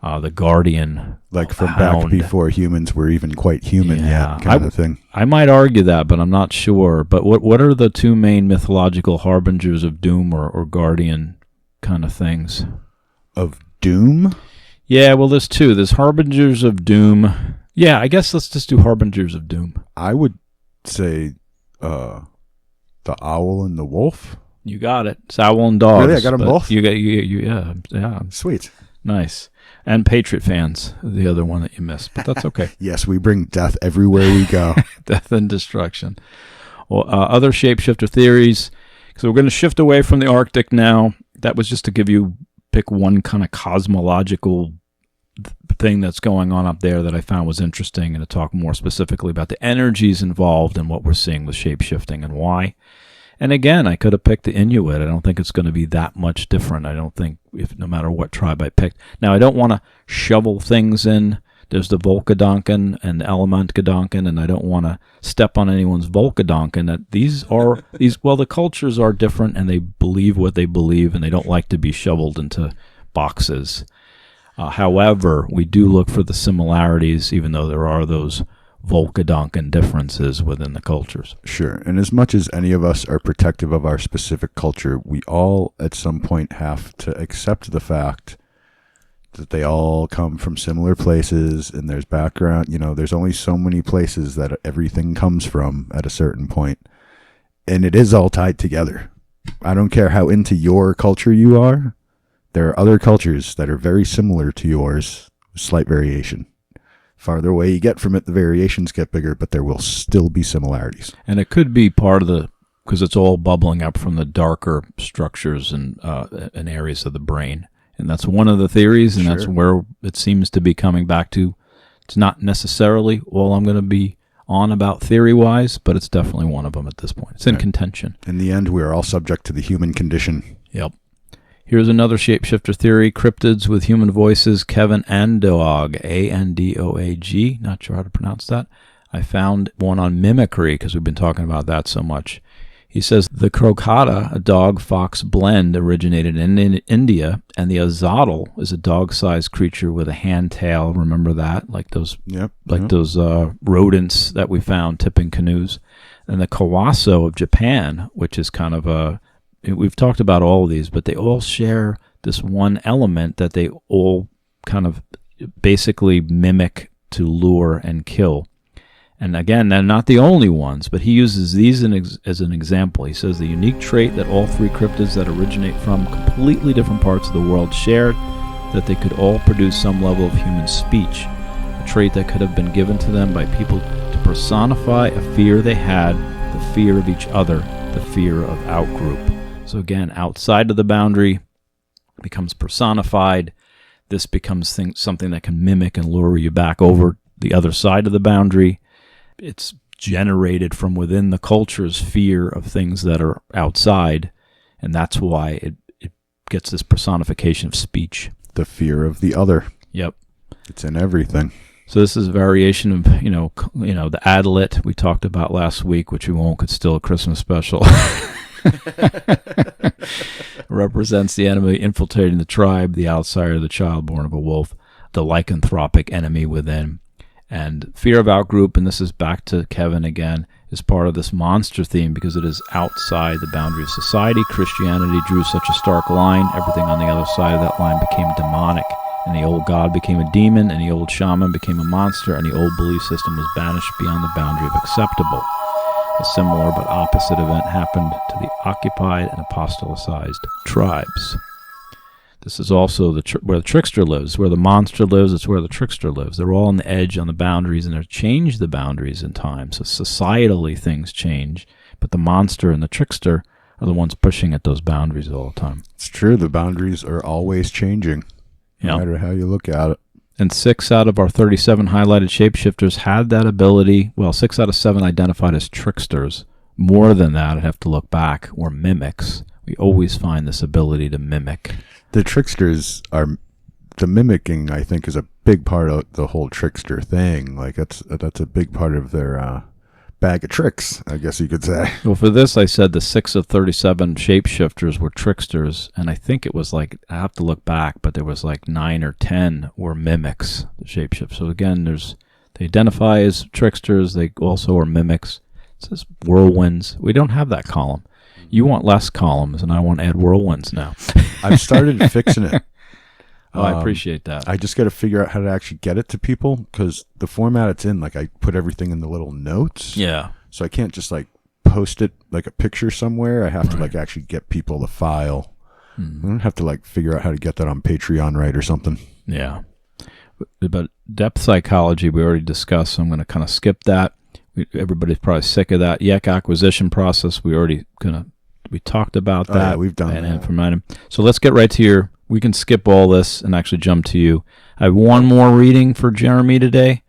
the guardian Like from hound. back before humans were even quite human yet, kind of thing. I might argue that, but I'm not sure. But what are the two main mythological harbingers of doom or guardian kind of things? Of doom? Yeah, well, there's two. There's harbingers of doom. Yeah, I guess let's just do harbingers of doom. I would say the owl and the wolf. You got it. It's owl and dogs. Really? I got them both? Yeah. Sweet. Nice. And Patriot fans, the other one that you missed, but that's okay. Yes, we bring death everywhere we go. Death and destruction. Well, other shapeshifter theories. So we're going to shift away from the Arctic now. That was just to pick one kind of cosmological thing that's going on up there that I found was interesting, and to talk more specifically about the energies involved and what we're seeing with shapeshifting and why. And again, I could have picked the Inuit. I don't think it's going to be that much different. I don't think, no matter what tribe I picked. Now, I don't want to shovel things in. There's the Volkedonken and the Elementkedonken, and I don't want to step on anyone's Volkedonken. That the cultures are different, and they believe what they believe, and they don't like to be shoveled into boxes. However, we do look for the similarities, even though there are those Volkedonken differences within the cultures. Sure. And as much as any of us are protective of our specific culture, we all at some point have to accept the fact that they all come from similar places, and there's background. There's only so many places that everything comes from at a certain point, and it is all tied together. I don't care how into your culture you are. There are other cultures that are very similar to yours, slight variation. Farther away you get from it, the variations get bigger, but there will still be similarities. And it could be part of because it's all bubbling up from the darker structures and areas of the brain. And that's one of the theories, and That's where it seems to be coming back to. It's not necessarily all I'm going to be on about theory-wise, but it's definitely one of them at this point. It's in contention. In the end, we are all subject to the human condition. Yep. Here's another shapeshifter theory, cryptids with human voices, Kevin Andoag, Andoag, not sure how to pronounce that. I found one on mimicry because we've been talking about that so much. He says the crocata, a dog-fox blend, originated in India, and the azadal is a dog-sized creature with a hand tail. Remember that? Like those those rodents that we found tipping canoes. And the kawaso of Japan, which is kind of we've talked about all of these, but they all share this one element that they all kind of basically mimic to lure and kill. And again, they're not the only ones, but he uses these as an example. He says the unique trait that all three cryptids that originate from completely different parts of the world shared, that they could all produce some level of human speech, a trait that could have been given to them by people to personify a fear they had, the fear of each other, the fear of outgroup. So again, outside of the boundary becomes personified. This becomes something that can mimic and lure you back over the other side of the boundary. It's generated from within the culture's fear of things that are outside, and that's why it gets this personification of speech. The fear of the other. Yep. It's in everything. So this is a variation of, the adlet we talked about last week, which we won't, it's still a Christmas special. Represents the enemy infiltrating the tribe, the outsider, the child born of a wolf, the lycanthropic enemy within. And fear of outgroup, and this is back to Kevin again, is part of this monster theme because it is outside the boundary of society. Christianity drew such a stark line. Everything on the other side of that line became demonic. And the old god became a demon, and the old shaman became a monster, and the old belief system was banished beyond the boundary of acceptable. A similar but opposite event happened to the occupied and apostolicized tribes. This is also where the trickster lives. Where the monster lives, it's where the trickster lives. They're all on the edge, on the boundaries, and they've changed the boundaries in time. So societally things change, but the monster and the trickster are the ones pushing at those boundaries all the time. It's true. The boundaries are always changing, no matter how you look at it. And 6 out of our 37 highlighted shapeshifters had that ability. Well, 6 out of 7 identified as tricksters. More than that, I'd have to look back, were mimics, we always find this ability to mimic. The tricksters are the mimicking. I think is a big part of the whole trickster thing. Like that's a big part of their bag of tricks, I guess you could say. Well, for this, I said the 6 of 37 shapeshifters were tricksters, and I think it was like, I have to look back, but there was like 9 or 10 were mimics, the shapeshifters. So again, they identify as tricksters, they also are mimics. It says whirlwinds. We don't have that column. You want less columns, and I want to add whirlwinds now. I've started fixing it. Oh, I appreciate that. I just got to figure out how to actually get it to people, because the format it's in, like I put everything in the little notes. Yeah. So I can't just like post it like a picture somewhere. I have to like actually get people the file. I don't have to like figure out how to get that on Patreon right or something. Yeah. But depth psychology we already discussed, so I'm going to kind of skip that. Everybody's probably sick of that. Yak acquisition process, we talked about that. Yeah, we've done that. From item. So let's get right to we can skip all this and actually jump to you. I have one more reading for Jeremy today.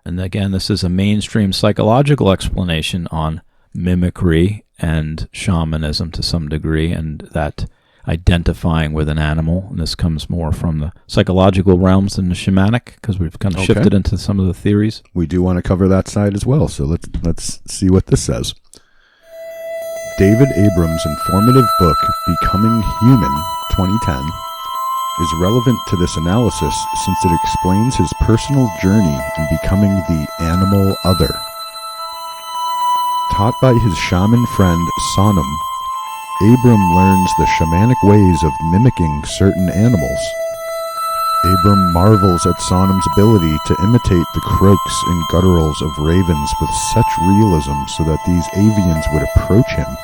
And again, this is a mainstream psychological explanation on mimicry and shamanism to some degree, and that identifying with an animal. And this comes more from the psychological realms than the shamanic, because we've kind of shifted into some of the theories. We do want to cover that side as well. So let's see what this says. David Abrams' informative book, Becoming Human, 2010, is relevant to this analysis since it explains his personal journey in becoming the animal other. Taught by his shaman friend Sonam, Abram learns the shamanic ways of mimicking certain animals. Abram marvels at Sonam's ability to imitate the croaks and gutturals of ravens with such realism so that these avians would approach him.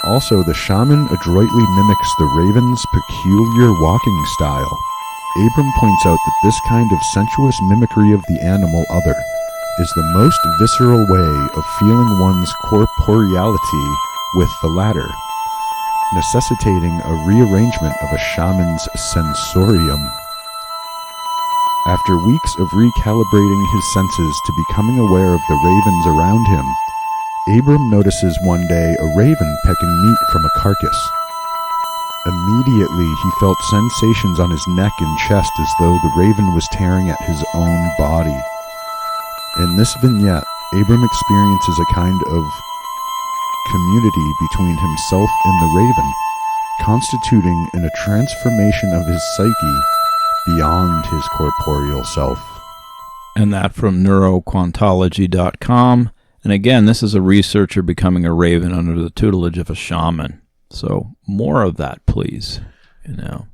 Also, the shaman adroitly mimics the raven's peculiar walking style. Abram points out that this kind of sensuous mimicry of the animal other is the most visceral way of feeling one's corporeality with the latter, necessitating a rearrangement of a shaman's sensorium. After weeks of recalibrating his senses to becoming aware of the ravens around him, Abram notices one day a raven pecking meat from a carcass. Immediately, he felt sensations on his neck and chest as though the raven was tearing at his own body. In this vignette, Abram experiences a kind of community between himself and the raven, constituting in a transformation of his psyche beyond his corporeal self. And that from neuroquantology.com. And again, this is a researcher becoming a raven under the tutelage of a shaman. So more of that, please.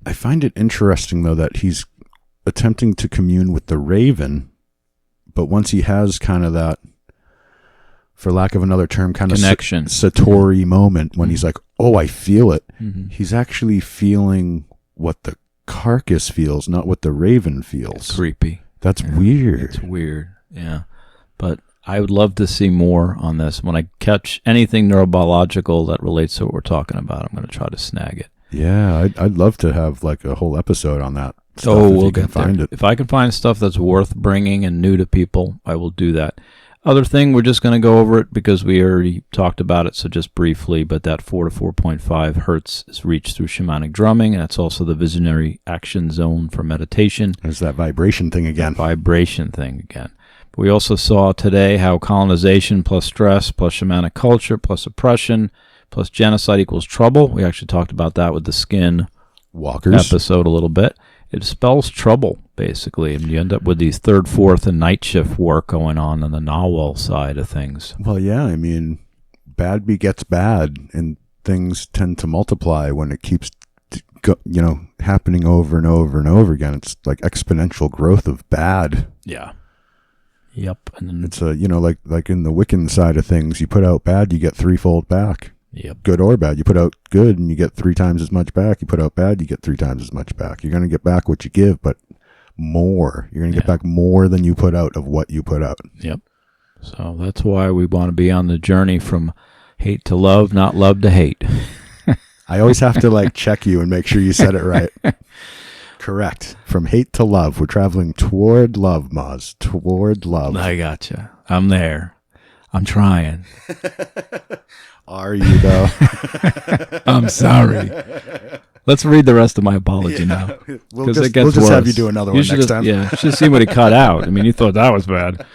I find it interesting, though, that he's attempting to commune with the raven, but once he has kind of that, for lack of another term, kind of connection, Satori moment when he's like, oh, I feel it. He's actually feeling what the carcass feels, not what the raven feels. It's creepy. That's weird. It's weird, yeah. But I would love to see more on this. When I catch anything neurobiological that relates to what we're talking about, I'm going to try to snag it. Yeah, I'd love to have like a whole episode on that stuff. We'll get there. If I can find stuff that's worth bringing and new to people, I will do that. Other thing, we're just going to go over it because we already talked about it, so just briefly, but that 4 to 4.5 hertz is reached through shamanic drumming, and that's also the visionary action zone for meditation. There's that vibration thing again. We also saw today how colonization plus stress plus shamanic culture plus oppression plus genocide equals trouble. We actually talked about that with the skin walkers episode a little bit. It spells trouble, basically, and you end up with these third, fourth, and night shift work going on the Nawal side of things. Well, yeah, I mean, bad begets bad, and things tend to multiply when it keeps, happening over and over and over again. It's like exponential growth of bad. Yeah. Yep. And then it's like in the Wiccan side of things, you put out bad, you get threefold back. Yep. Good or bad. You put out good and you get 3 times as much back. You put out bad, you get 3 times as much back. You're going to get back what you give, but more. You're going to get back more than you put out of what you put out. Yep. So that's why we want to be on the journey from hate to love, not love to hate. I always have to check you and make sure you said it right. Correct. From hate to love. We're traveling toward love, MOZ. Toward love. I gotcha. I'm there. I'm trying. Are you, though? I'm sorry. Let's read the rest of my apology now. We'll just have you do another one next time. Yeah, you should see what he cut out. I mean, you thought that was bad.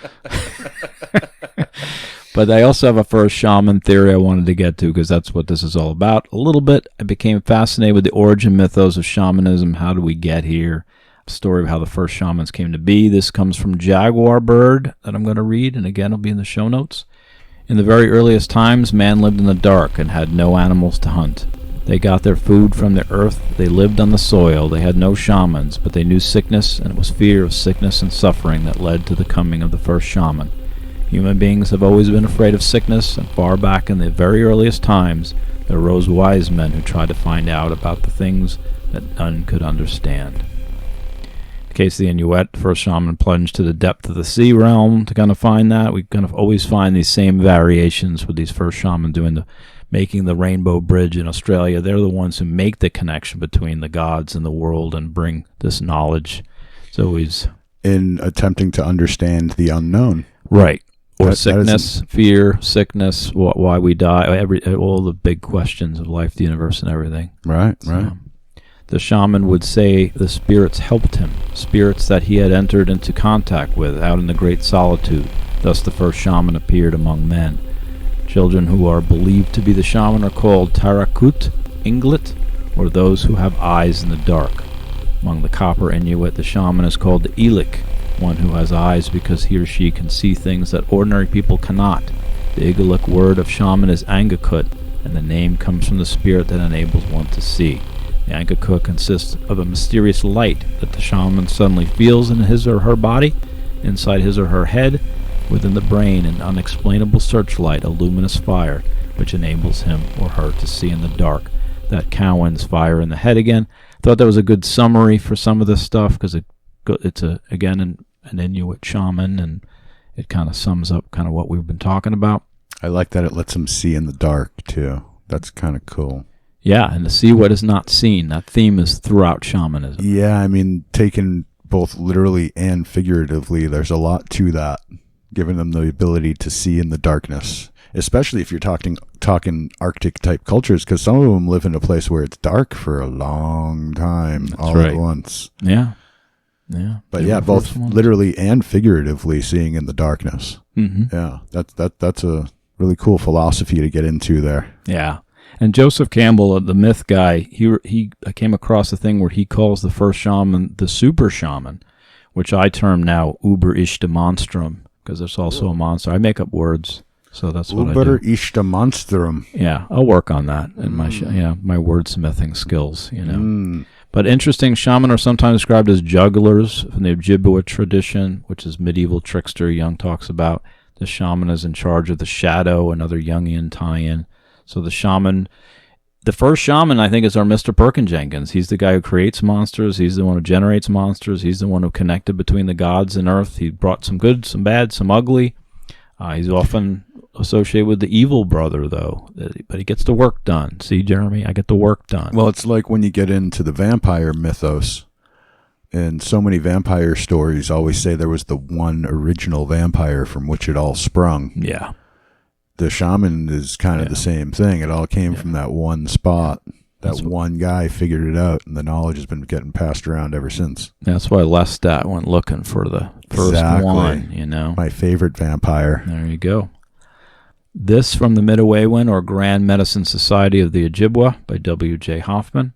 But I also have a first shaman theory I wanted to get to because that's what this is all about. A little bit, I became fascinated with the origin mythos of shamanism. How do we get here? A story of how the first shamans came to be. This comes from Jaguar Bird that I'm going to read, and again, it'll be in the show notes. In the very earliest times, man lived in the dark and had no animals to hunt. They got their food from the earth. They lived on the soil. They had no shamans, but they knew sickness, and it was fear of sickness and suffering that led to the coming of the first shaman. Human beings have always been afraid of sickness, and far back in the very earliest times, there arose wise men who tried to find out about the things that none could understand. In the case of the Inuit, the first shaman plunged to the depth of the sea realm to kind of find that. We kind of always find these same variations with these first shamans making the Rainbow Bridge in Australia. They're the ones who make the connection between the gods and the world and bring this knowledge. It's always in attempting to understand the unknown. Right. Or sickness, fear, sickness, why we die, all the big questions of life, the universe, and everything. Right. The shaman would say the spirits helped him, spirits that he had entered into contact with out in the great solitude. Thus the first shaman appeared among men. Children who are believed to be the shaman are called Tarakut, Inglet, or those who have eyes in the dark. Among the Copper Inuit, the shaman is called the Iglulik, one who has eyes because he or she can see things that ordinary people cannot. The Iglulik word of shaman is Angakut, and the name comes from the spirit that enables one to see. The Angakut consists of a mysterious light that the shaman suddenly feels in his or her body, inside his or her head, within the brain, an unexplainable searchlight, a luminous fire, which enables him or her to see in the dark. That Cowan's fire in the head again. Thought that was a good summary for some of this stuff because it's again an Inuit shaman, and it kind of sums up kind of what we've been talking about. I like that it lets them see in the dark too. That's kind of cool. Yeah, and to see what is not seen. That theme is throughout shamanism. Yeah, I mean, taken both literally and figuratively, there's a lot to that. Giving them the ability to see in the darkness, especially if you're talking Arctic type cultures, because some of them live in a place where it's dark for a long time. That's all right. At once. Yeah. But yeah, both literally and figuratively seeing in the darkness. Mm-hmm. Yeah, that's a really cool philosophy to get into there. Yeah. And Joseph Campbell, the myth guy, he came across a thing where he calls the first shaman the super shaman, which I term now Uber Ishta Monstrum. Because there's also a monster. I make up words, so that's what I do. Uber Ishta Monstrum. Yeah, I'll work on that in my my wordsmithing skills. But interesting, shaman are sometimes described as jugglers from the Ojibwa tradition, which is medieval trickster Jung talks about. The shaman is in charge of the shadow, another Jungian tie-in. So the first shaman, I think, is our Mr. Perkin-Jenkins. He's the guy who creates monsters. He's the one who generates monsters. He's the one who connected between the gods and earth. He brought some good, some bad, some ugly. He's often associated with the evil brother, though. But he gets the work done. See, Jeremy, I get the work done. Well, it's like when you get into the vampire mythos, and so many vampire stories always say there was the one original vampire from which it all sprung. Yeah. The shaman is kind of the same thing. It all came from that one spot. That one guy figured it out, and the knowledge has been getting passed around ever since. That's why Lestat went looking for the first one, My favorite vampire. There you go. This from the Midewiwin, or Grand Medicine Society of the Ojibwa, by W.J. Hoffman.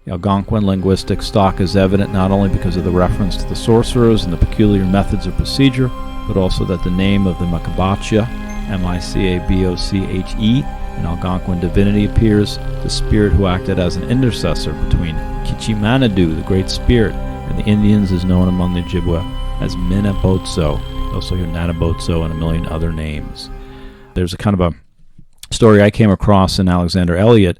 The Algonquin linguistic stock is evident not only because of the reference to the sorcerers and the peculiar methods of procedure, but also that the name of the Makabacha, M-I-C-A-B-O-C-H-E, an Algonquin divinity appears, the spirit who acted as an intercessor between Kichimanadu, the Great Spirit, and the Indians, is known among the Ojibwa as Minabotso. You also hear Nanabotso and a million other names. There's a kind of a story I came across in Alexander Eliot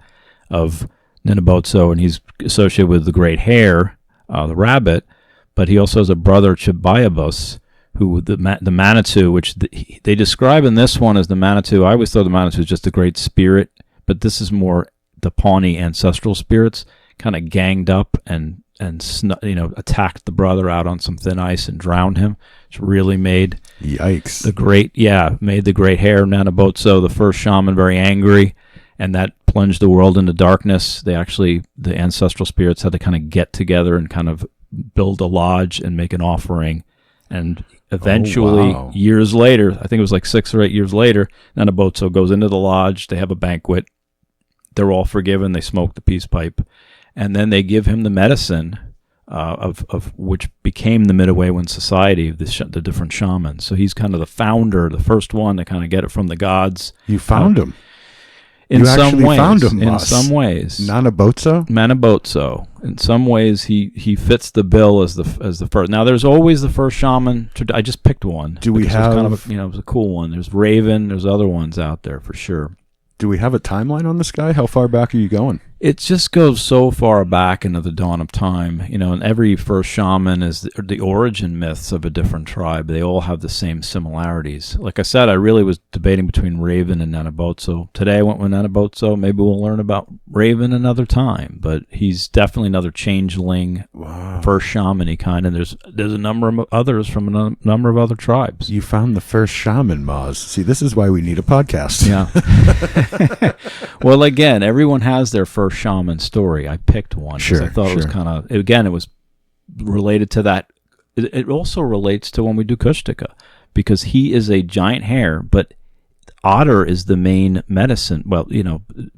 of Nanabotso, and he's associated with the great hare, the rabbit, but he also has a brother, Chibayabus, who the Manitou, which they describe in this one as the Manitou. I always thought the Manitou was just a great spirit, but this is more the Pawnee ancestral spirits, kind of ganged up and attacked the brother out on some thin ice and drowned him. It's really made Yikes. made the great Hare Nanabotso, the first shaman, very angry, and that plunged the world into darkness. The ancestral spirits had to kind of get together and kind of build a lodge and make an offering. And eventually, years later, I think it was like 6 or 8 years later, Nanabotso goes into the lodge. They have a banquet. They're all forgiven. They smoke the peace pipe. And then they give him the medicine of which became the Midawaywan Society of the different shamans. So he's kind of the founder, the first one to kind of get it from the gods. You found him. In you some actually ways, found him, in Moss. some ways, Nanabotso. In some ways, he fits the bill as the first. Now, there's always the first shaman. I just picked one. Do we have? It was it was a cool one. There's Raven. There's other ones out there for sure. Do we have a timeline on this guy? How far back are you going? It just goes so far back into the dawn of time, and every first shaman is the origin myths of a different tribe. They all have the same similarities. Like I said, I really was debating between Raven and Nanabotso. Today I went with Nanabotso. Maybe we'll learn about Raven another time, but he's definitely another changeling, first shaman-y kind, and there's a number of others from a number of other tribes. You found the first shaman, Moz. See, this is why we need a podcast. Yeah. Well, again, everyone has their first shaman story. I picked one because I thought it was kind of, again, it was related to that. It also relates to when we do Kushtaka, because he is a giant hare, but otter is the main medicine. Well,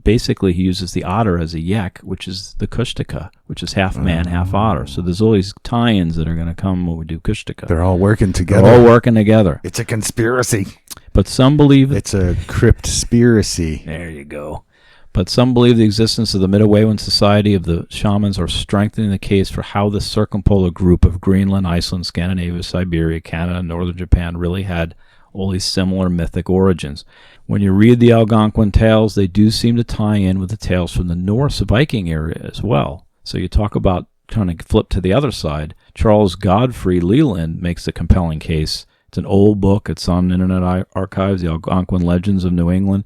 basically he uses the otter as a yak, which is the Kushtaka, which is half man, half otter. So there's all these tie-ins that are going to come when we do Kushtaka. They're all working together. They're all working together. It's a conspiracy. But some believe it's a cryptspiracy. There you go. But some believe the existence of the Midawaywan Society of the Shamans are strengthening the case for how the circumpolar group of Greenland, Iceland, Scandinavia, Siberia, Canada, and northern Japan really had all these similar mythic origins. When you read the Algonquin tales, they do seem to tie in with the tales from the Norse Viking area as well. So you talk about trying to flip to the other side. Charles Godfrey Leland makes a compelling case. It's an old book. It's on Internet Archives, the Algonquin Legends of New England.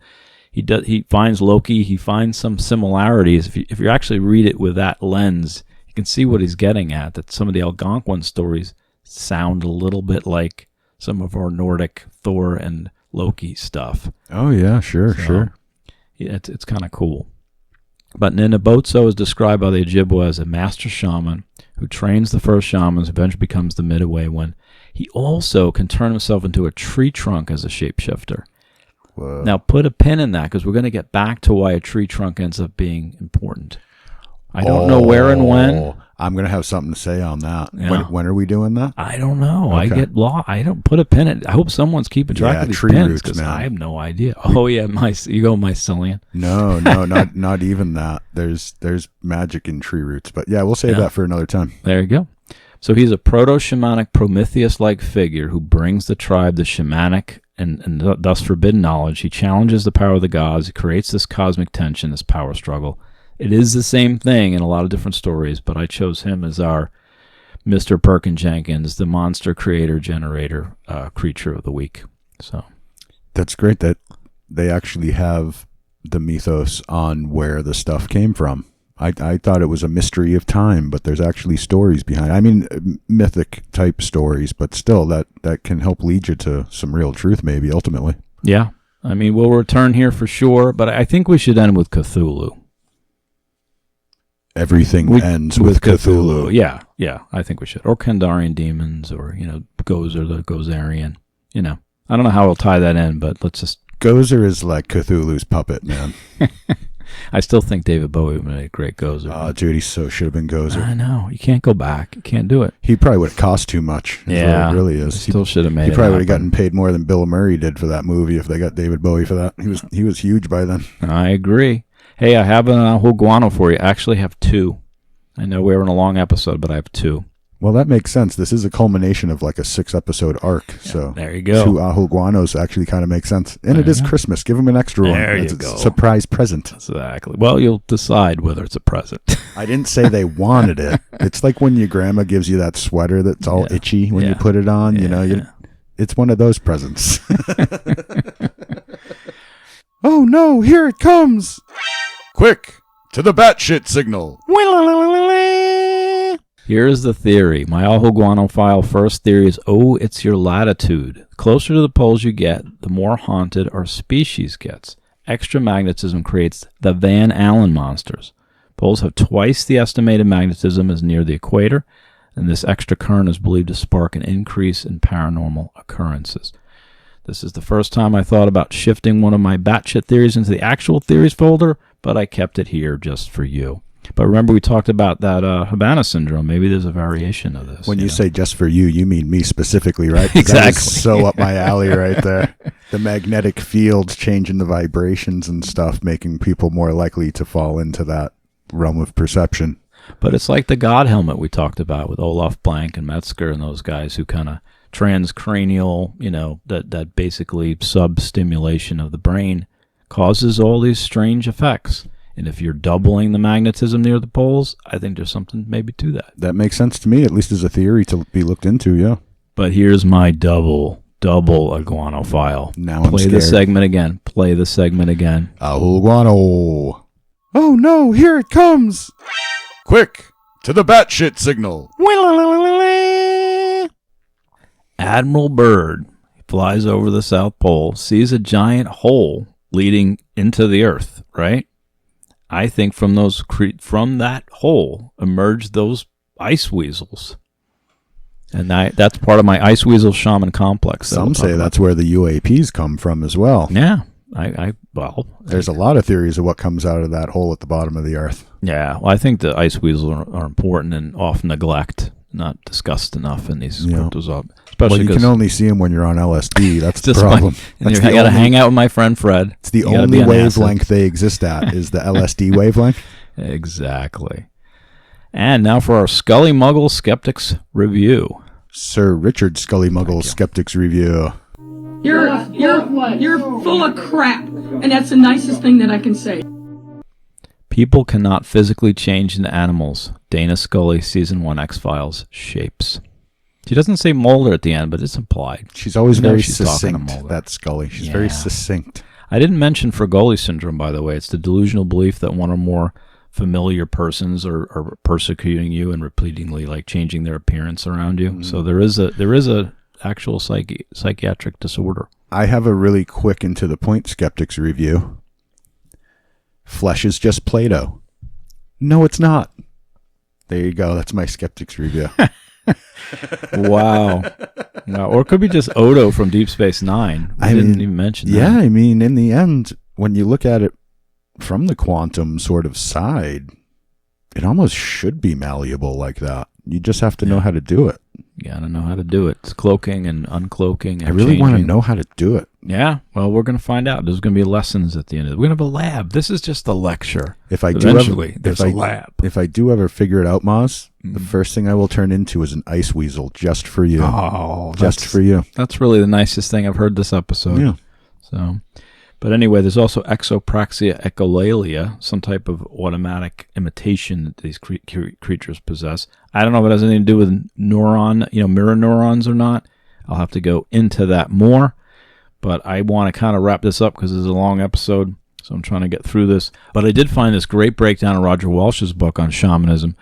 He finds Loki. He finds some similarities. If you actually read it with that lens, you can see what he's getting at, that some of the Algonquin stories sound a little bit like some of our Nordic Thor and Loki stuff. Oh, yeah, sure. Yeah, it's kind of cool. But Nanabotso is described by the Ojibwa as a master shaman who trains the first shamans, eventually becomes the Midawaywan. He also can turn himself into a tree trunk as a shapeshifter. Whoa. Now, put a pin in that, because we're going to get back to why a tree trunk ends up being important. I don't know where and when. I'm going to have something to say on that. Yeah. When are we doing that? I don't know. Okay. I get lost. I don't put a pin in it. I hope someone's keeping track of these tree pins, roots, because man. I have no idea. Oh, yeah, you go mycelium. No, not even that. There's magic in tree roots. But yeah, we'll save that for another time. There you go. So he's a proto-shamanic Prometheus-like figure who brings the tribe the shamanic and thus forbidden knowledge. He challenges the power of the gods. He creates this cosmic tension, this power struggle. It is the same thing in a lot of different stories, but I chose him as our Mr. Perkin Jenkins, the monster creator generator creature of the week. So that's great that they actually have the mythos on where the stuff came from. I thought it was a mystery of time, but there's actually stories behind it. I mean, mythic type stories, but still that can help lead you to some real truth, maybe, ultimately. Yeah. I mean, we'll return here for sure, but I think we should end with Cthulhu. Everything ends with Cthulhu. Yeah, I think we should. Or Kandarian demons, or, Gozer, the Gozerian. I don't know how we'll tie that in, but let's just... Gozer is like Cthulhu's puppet, man. I still think David Bowie would have been a great Gozer. Oh, dude, he so should have been Gozer. I know. You can't go back. You can't do it. He probably would have cost too much. Yeah. It really is. He still should have made it. He probably would have gotten paid more than Bill Murray did for that movie if they got David Bowie for that. He was huge by then. I agree. Hey, I have a whole guano for you. I actually have 2. I know we're in a long episode, but I have 2. Well, that makes sense. This is a culmination of like a 6-episode arc. Yeah, so there you go. 2 ahuguanos actually kind of makes sense. And it is Christmas. Give them an extra one. There it's you go. A surprise present. Exactly. Well, you'll decide whether it's a present. I didn't say they wanted it. It's like when your grandma gives you that sweater that's all itchy when you put it on. It's one of those presents. Oh no, here it comes. Quick, to the batshit signal. Here's the theory. My Ahuguanophile first theory is, it's your latitude. The closer to the poles you get, the more haunted our species gets. Extra magnetism creates the Van Allen monsters. Poles have twice the estimated magnetism as near the equator, and this extra current is believed to spark an increase in paranormal occurrences. This is the first time I thought about shifting one of my batshit theories into the actual theories folder, but I kept it here just for you. But remember, we talked about that Havana syndrome. Maybe there's a variation of this. When you say just for you mean me specifically, right? Exactly. That is so up my alley right there. The magnetic fields changing the vibrations and stuff, making people more likely to fall into that realm of perception. But it's like the God helmet we talked about with Olaf Blank and Metzger and those guys who kind of transcranial, that basically sub-stimulation of the brain causes all these strange effects. And if you're doubling the magnetism near the poles, I think there's something maybe to that. That makes sense to me, at least as a theory to be looked into, yeah. But here's my double iguanophile. Now I'm Play scared. the segment again. Play the segment again. Ahuguano. Oh no, here it comes. Quick, to the batshit signal. Admiral Byrd flies over the South Pole, sees a giant hole leading into the Earth, right? I think from that hole emerged those ice weasels. And that's part of my ice weasel shaman complex. Some say that's where the UAPs come from as well. Yeah. There's a lot of theories of what comes out of that hole at the bottom of the earth. Yeah. Well, I think the ice weasels are important and often not discussed enough in these cryptozoology. Well, you can only see them when you're on LSD. That's the problem. I got to hang out with my friend Fred. It's the only wavelength they exist at is the LSD wavelength. Exactly. And now for our Scully Muggle Skeptics Review. Sir Richard Scully Muggle Skeptics Review. You're full of crap, and that's the nicest thing that I can say. People cannot physically change into animals. Dana Scully, Season 1 X-Files, Shapes. She doesn't say Mulder at the end, but it's implied. She's always very succinct, that Scully. She's very succinct. I didn't mention Fergoli syndrome, by the way. It's the delusional belief that one or more familiar persons are persecuting you and repeatedly changing their appearance around you. So there is a actual psychiatric disorder. I have a really quick and to the point skeptics review. Flesh is just Play-Doh. No, it's not. There you go. That's my skeptics review. Wow. No, or it could be just Odo from Deep Space Nine. I didn't even mention that. Yeah, I mean, in the end, when you look at it from the quantum sort of side, it almost should be malleable like that. You just have to know how to do it. You gotta know how to do it. It's cloaking and uncloaking. And I really want to know how to do it. Yeah, well, we're going to find out. There's going to be lessons at the end of it. We're going to have a lab. This is just a lecture. If I Eventually, there's a lab. If I do ever figure it out, Moz, the first thing I will turn into is an ice weasel just for you. Oh, just for you. That's really the nicest thing I've heard this episode. Yeah. So, but anyway, there's also exopraxia echolalia, some type of automatic imitation that these creatures possess. I don't know if it has anything to do with mirror neurons or not. I'll have to go into that more. But I want to kind of wrap this up because this is a long episode, so I'm trying to get through this. But I did find this great breakdown in Roger Walsh's book on shamanism,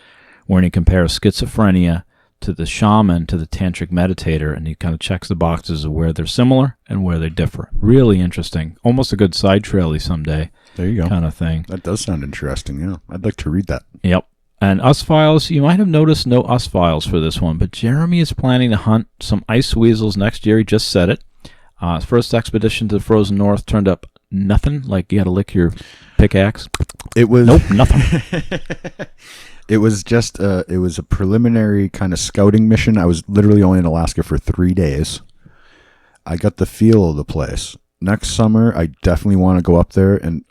where he compares schizophrenia to the shaman to the tantric meditator, and he kind of checks the boxes of where they're similar and where they differ. Really interesting. Almost a good side trail-y someday. There you go. Kind of thing. That does sound interesting, yeah. I'd like to read that. Yep. And Us Files, you might have noticed no Us Files for this one, but Jeremy is planning to hunt some ice weasels next year. He just said it. His first expedition to the frozen north turned up nothing, like you had to lick your pickaxe. It was... Nope, nothing. It was just it was a preliminary kind of scouting mission. I was literally only in Alaska for 3 days. I got the feel of the place. Next summer, I definitely want to go up there, and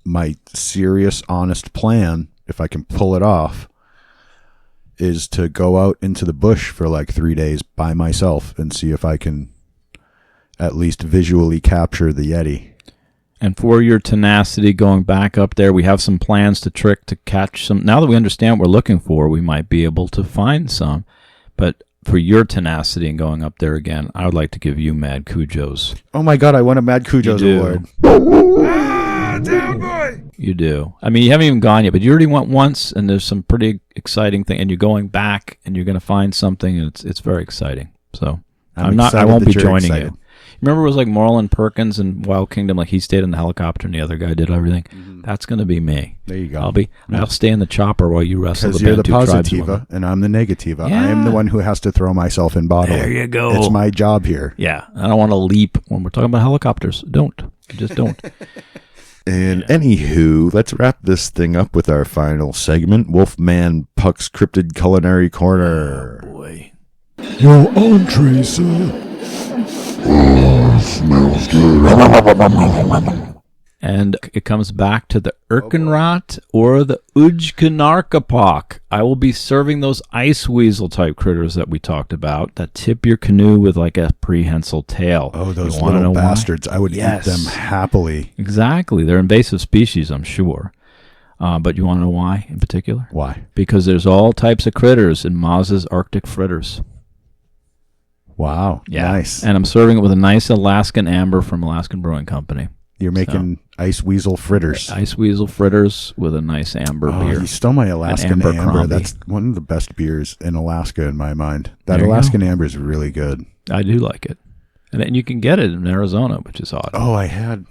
my serious, honest plan, if I can pull it off, is to go out into the bush for 3 days by myself and see if I can at least visually capture the Yeti. And for your tenacity going back up there, we have some plans to catch some. Now that we understand what we're looking for, we might be able to find some. But for your tenacity and going up there again, I would like to give you Mad Cujo's. Oh my God, I won a Mad Cujo's award. Mad You do. I mean, you haven't even gone yet, but you already went once, and there's some pretty exciting thing. And you're going back, and you're going to find something, and it's very exciting. So I won't be joining you. Remember, it was like Marlon Perkins in Wild Kingdom. Like he stayed in the helicopter, and the other guy did everything. Mm-hmm. That's going to be me. There you go. I'll stay in the chopper while you wrestle the Because you're the Bantu positiva, and I'm the negativa. Yeah. I am the one who has to throw myself in bodily. There you go. It's my job here. Yeah, I don't want to leap when we're talking about helicopters. Don't. Just don't. And anywho, let's wrap this thing up with our final segment, Wolfman Puck's Cryptid Culinary Corner. Oh, boy. Your entree, sir. Smells good. And it comes back to the Erkenrat or the Ujkanarkapok. I will be serving those ice weasel type critters that we talked about that tip your canoe with like a prehensile tail. Oh, those little bastards. I would eat them happily. Exactly. They're invasive species, I'm sure. But you want to know why in particular? Why? Because there's all types of critters in MOZ's Arctic fritters. Wow. Yeah. Nice. And I'm serving it with a nice Alaskan amber from Alaskan Brewing Company. You're making ice weasel fritters. Ice weasel fritters with a nice amber beer. You stole my Alaskan amber. Abercromby. That's one of the best beers in Alaska in my mind. That There you Alaskan amber is really good. I do like it. And you can get it in Arizona, which is odd. Oh, I have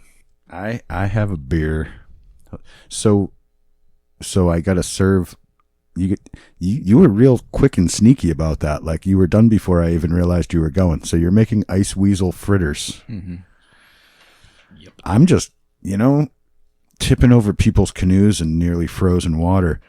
a beer. So I got to serve. You were real quick and sneaky about that. Like you were done before I even realized you were going. So you're making ice weasel fritters. Mm-hmm. Yep. I'm just, tipping over people's canoes in nearly frozen water.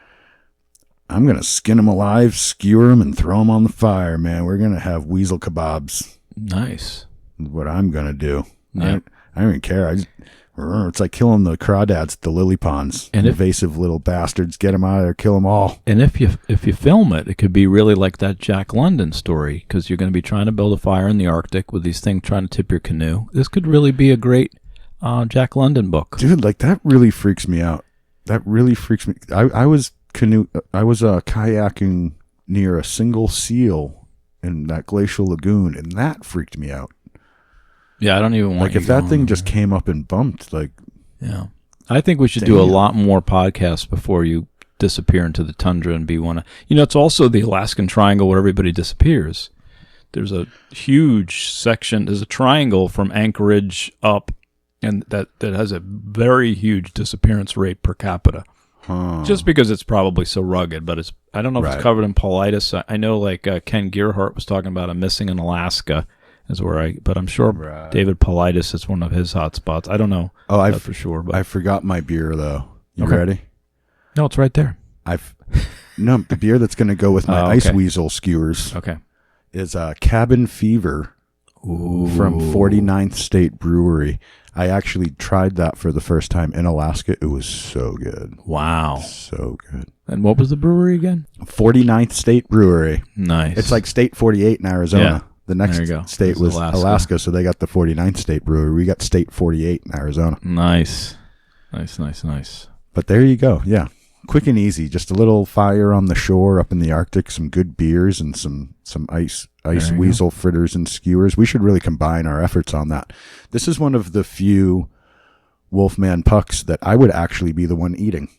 I'm going to skin them alive, skewer them, and throw them on the fire, man. We're going to have weasel kebabs. Nice. That's what I'm going to do. Yep. I don't even care. It's like killing the crawdads at the lily ponds. And invasive little bastards. Get them out of there. Kill them all. And if you film it, it could be really like that Jack London story, because you're going to be trying to build a fire in the Arctic with these things trying to tip your canoe. This could really be a great Jack London book. Dude, like that really freaks me out. That really freaks me. I was kayaking near a single seal in that glacial lagoon, and that freaked me out. Yeah, I don't even want like if that thing just came up and bumped, like. Yeah, I think we should do a lot more podcasts before you disappear into the tundra and be one of. It's also the Alaskan Triangle where everybody disappears. There's a huge section. There's a triangle from Anchorage up, and that has a very huge disappearance rate per capita. Just because it's probably so rugged, but I don't know if it's covered in paulitis. I know like Ken Gearhart was talking about a missing in Alaska. But I'm sure David Paulitis is one of his hot spots. I don't know for sure. But I forgot my beer though. You ready? No, it's right there. The beer that's going to go with my ice weasel skewers. Okay. Is Cabin Fever from 49th State Brewery. I actually tried that for the first time in Alaska. It was so good. Wow. So good. And what was the brewery again? 49th State Brewery. Nice. It's like State 48 in Arizona. Yeah. The next state was Alaska, so they got the 49th State Brewery. We got State 48 in Arizona. Nice. But there you go. Yeah. Quick and easy. Just a little fire on the shore up in the Arctic, some good beers, and some ice weasel fritters and skewers. We should really combine our efforts on that. This is one of the few Wolfman Pucks that I would actually be the one eating.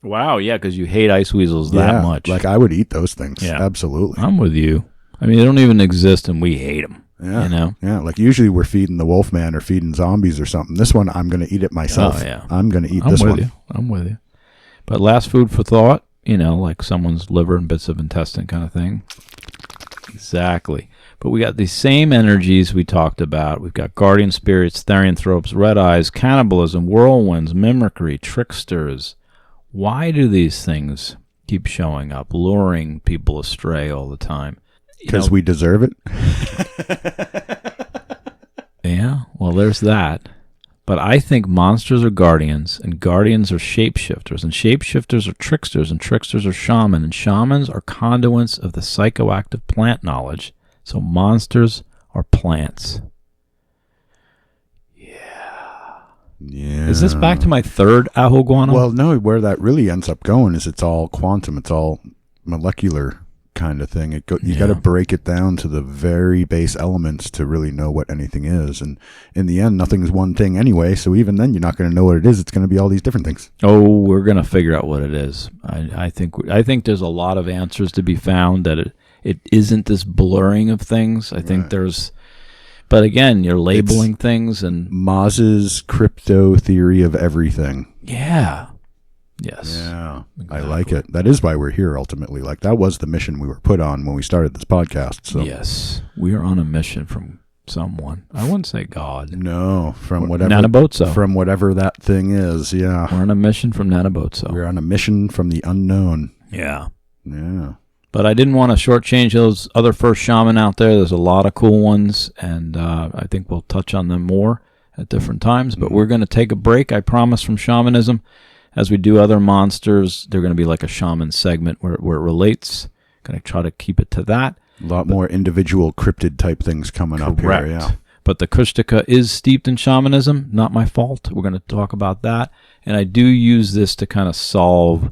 Wow, yeah, because you hate ice weasels that much. Like I would eat those things. Yeah. Absolutely. I'm with you. I mean, they don't even exist, and we hate them. Yeah. Yeah, like usually we're feeding the Wolfman or feeding zombies or something. This one, I'm going to eat it myself. Oh, yeah. I'm going to eat this one. I'm with you. But last food for thought, like someone's liver and bits of intestine kind of thing. Exactly. But we got these same energies we talked about. We've got guardian spirits, therianthropes, red eyes, cannibalism, whirlwinds, mimicry, tricksters. Why do these things keep showing up, luring people astray all the time? Because we deserve it. Yeah, well, there's that. But I think monsters are guardians, and guardians are shapeshifters, and shapeshifters are tricksters, and tricksters are shaman, and shamans are conduits of the psychoactive plant knowledge. So monsters are plants. Yeah. Is this back to my third Ahuguano? Well, no, where that really ends up going is it's all quantum. It's all molecular kind of thing. You got to break it down to the very base elements to really know what anything is. And in the end, nothing's one thing anyway. So even then, you're not going to know what it is. It's going to be all these different things. Oh, we're going to figure out what it is. I think there's a lot of answers to be found, that it isn't this blurring of things. I think there's, but again, you're labeling things, and MOZ's crypto theory of everything. Yeah. Yes. Yeah. Exactly. I like it. That is why we're here ultimately. Like, that was the mission we were put on when we started this podcast. So yes, we are on a mission from someone. I wouldn't say God. No, from whatever Nanabotso. From whatever that thing is. Yeah. We're on a mission from Nanabotso. We're on a mission from the unknown. Yeah. Yeah. But I didn't want to shortchange those other first shaman out there. There's a lot of cool ones, and I think we'll touch on them more at different times. But we're going to take a break, I promise, from shamanism. As we do other monsters, they're going to be like a shaman segment where it relates. Going to try to keep it to that. A lot more individual cryptid type things coming up here. Yeah. But the Kushtaka is steeped in shamanism. Not my fault. We're going to talk about that. And I do use this to kind of solve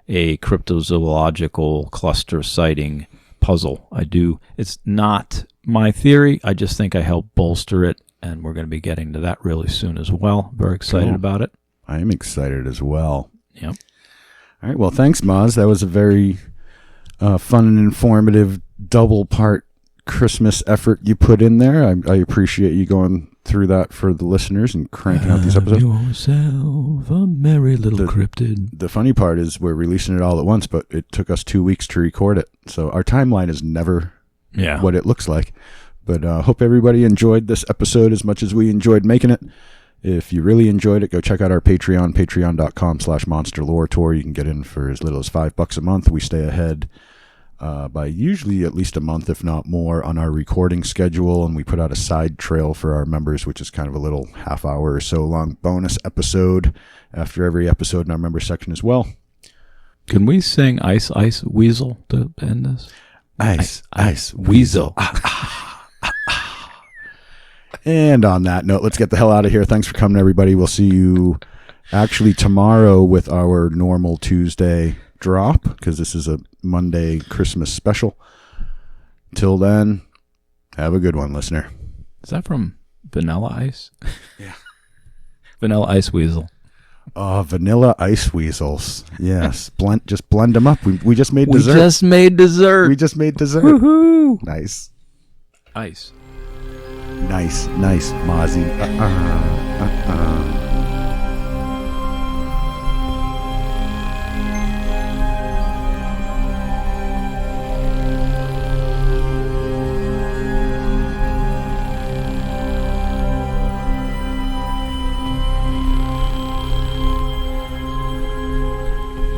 a cryptozoological cluster sighting puzzle. I do. It's not my theory. I just think I help bolster it. And we're going to be getting to that really soon as well. Very excited about it. I am excited as well. Yep. All right. Well, thanks, Moz. That was a very fun and informative double-part Christmas effort you put in there. I appreciate you going through that for the listeners and cranking out these episodes. Yourself a merry little cryptid. The funny part is we're releasing it all at once, but it took us 2 weeks to record it. So our timeline is never what it looks like. But hope everybody enjoyed this episode as much as we enjoyed making it. If you really enjoyed it, go check out our Patreon, patreon.com/monsterloretour. You can get in for as little as $5 a month. We stay ahead by usually at least a month, if not more, on our recording schedule. And we put out a side trail for our members, which is kind of a little half-hour or so long bonus episode after every episode in our member section as well. Can we sing Ice, Ice, Weasel to end this? Ice, Ice, Weasel. And on that note, let's get the hell out of here. Thanks for coming, everybody. We'll see you actually tomorrow with our normal Tuesday drop, because this is a Monday Christmas special. Till then, have a good one, listener. Is that from Vanilla Ice? Yeah. Vanilla Ice Weasel. Oh, Vanilla Ice Weasels. Yes. Just blend them up. We just made dessert. We just made dessert. Woohoo. Nice. Ice. Nice, Mozzie.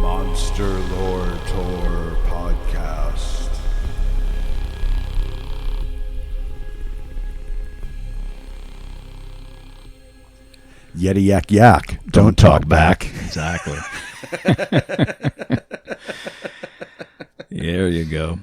Monster Lore Tour Podcast. Yeti yak yak. Don't talk back. Exactly. There you go.